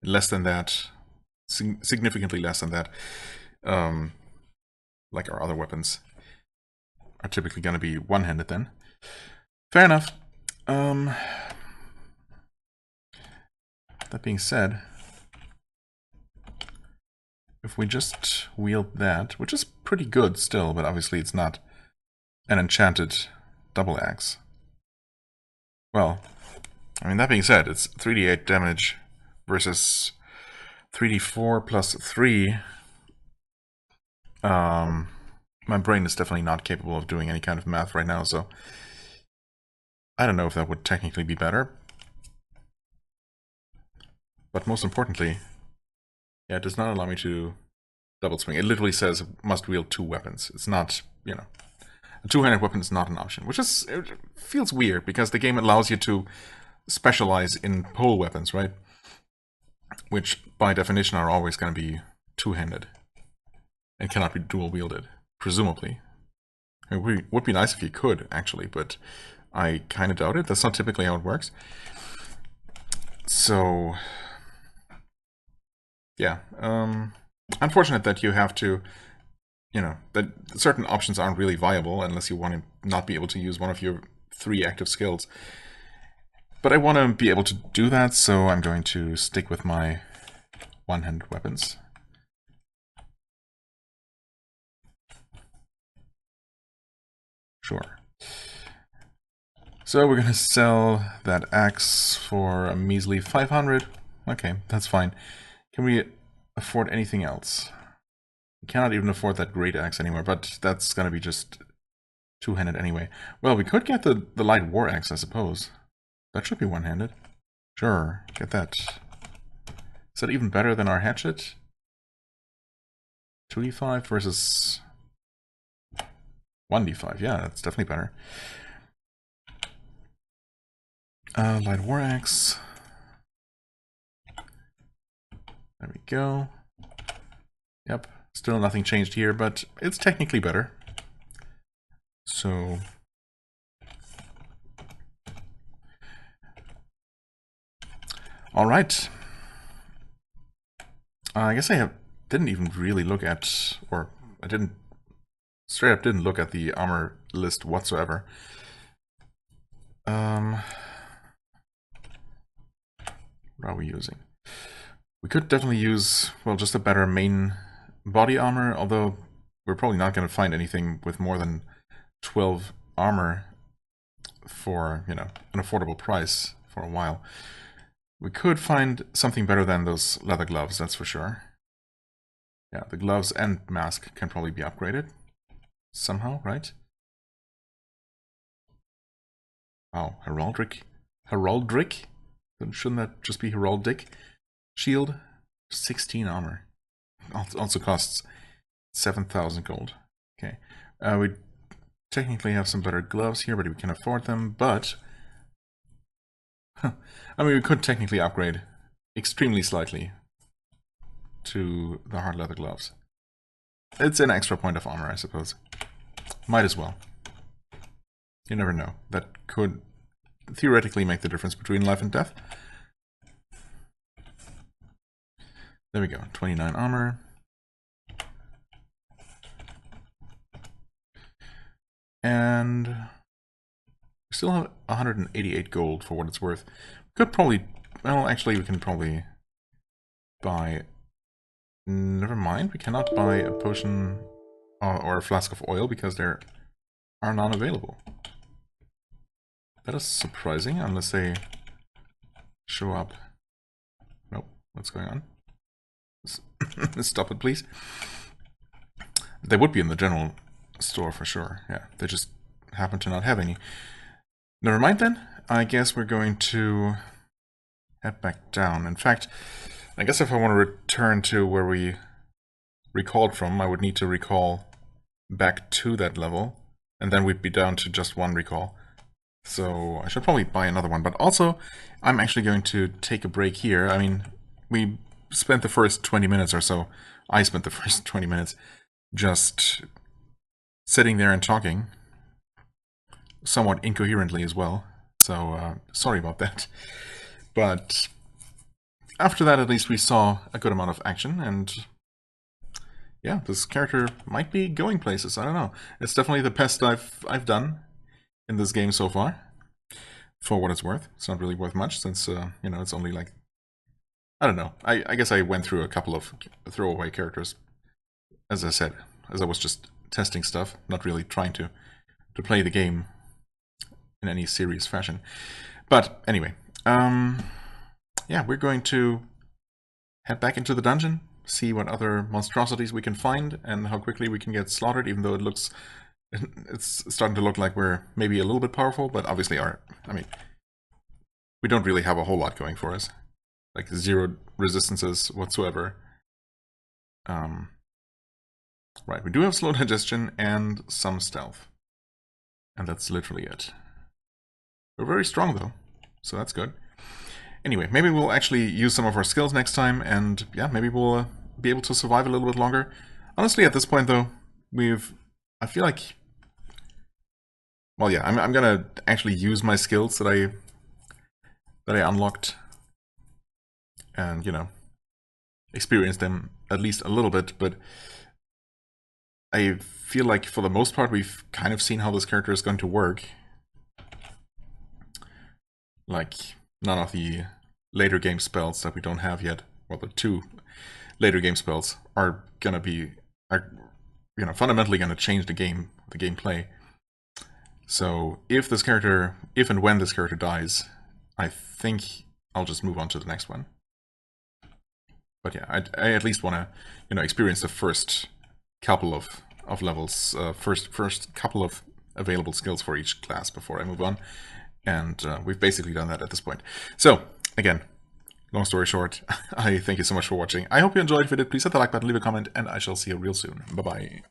Less than that, significantly less than that, like our other weapons, are typically going to be one-handed then. Fair enough. That being said, if we just wield that, which is pretty good still, but obviously it's not an enchanted double axe. Well, I mean, that being said, it's 3d8 damage versus 3d4 plus 3. My brain is definitely not capable of doing any kind of math right now, so I don't know if that would technically be better. But most importantly, yeah, it does not allow me to double swing. It literally says must wield two weapons. It's not, you know, a two-handed weapon is not an option, which is, it feels weird because the game allows you to specialize in pole weapons, right? Which by definition are always going to be two-handed and cannot be dual-wielded, presumably. It would be nice if you could, actually, but I kind of doubt it. That's not typically how it works. So, yeah. Unfortunate that you have to, you know, that certain options aren't really viable unless you want to not be able to use one of your 3 active skills. But I want to be able to do that, so I'm going to stick with my one-handed weapons. Sure. So we're going to sell that axe for a measly 500. Okay, that's fine. Can we afford anything else? We cannot even afford that great axe anymore, but that's going to be just two-handed anyway. Well, we could get the light war axe, I suppose. That should be one-handed. Sure, get that. Is that even better than our hatchet? 2d5 versus 1d5. Yeah, that's definitely better. Light war axe. There we go. Yep, still nothing changed here, but it's technically better. So... Alright. I guess I didn't even really look at, or I didn't, straight up didn't look at the armor list whatsoever. What are we using? We could definitely use, well, just a better main body armor, although we're probably not going to find anything with more than 12 armor for, you know, an affordable price for a while. We could find something better than those leather gloves, that's for sure. Yeah, the gloves and mask can probably be upgraded somehow, right? Wow, heraldic? Heraldic? Shouldn't that just be heraldic? Shield, 16 armor. Also costs 7,000 gold. Okay, we technically have some better gloves here, but we can afford them, but... I mean, we could technically upgrade extremely slightly to the hard leather gloves. It's an extra point of armor, I suppose. Might as well. You never know. That could theoretically make the difference between life and death. There we go, 29 armor. And we still have 188 gold for what it's worth. Could probably, well, actually we can probably buy, never mind, we cannot buy a potion or a flask of oil because there are none available. That is surprising, unless they show up. Nope, what's going on? Stop it, please. They would be in the general store for sure. Yeah, they just happen to not have any. Never mind then. I guess we're going to head back down. In fact, I guess if I want to return to where we recalled from, I would need to recall back to that level, and then we'd be down to just one recall. So I should probably buy another one. But also, I'm actually going to take a break here. I mean, we spent the first 20 minutes or so. I spent the first 20 minutes just sitting there and talking, somewhat incoherently as well. So sorry about that. But after that, at least we saw a good amount of action, and yeah, this character might be going places. I don't know. It's definitely the best I've done in this game so far. For what it's worth, it's not really worth much since you know, it's only like, I don't know. I guess I went through a couple of throwaway characters, as I said, as I was just testing stuff, not really trying to play the game in any serious fashion. But anyway, yeah, we're going to head back into the dungeon, see what other monstrosities we can find, and how quickly we can get slaughtered, even though it's starting to look like we're maybe a little bit powerful, but obviously I mean, we don't really have a whole lot going for us. Like 0 resistances whatsoever. Right, we do have slow digestion and some stealth. And that's literally it. We're very strong though, so that's good. Anyway, maybe we'll actually use some of our skills next time, and yeah, maybe we'll be able to survive a little bit longer. Honestly, at this point though, I feel like, well, yeah, I'm gonna actually use my skills that I unlocked, and you know, experience them at least a little bit. But I feel like for the most part, we've kind of seen how this character is going to work. Like, none of the later game spells that we don't have yet, well, the 2 later game spells are you know, fundamentally gonna change the gameplay. So if and when this character dies, I think I'll just move on to the next one. But yeah, I at least want to, you know, experience the first couple of levels, first couple of available skills for each class before I move on. And we've basically done that at this point. So again, long story short, I thank you so much for watching. I hope you enjoyed. If you did, please hit the like button, leave a comment, and I shall see you real soon. Bye-bye.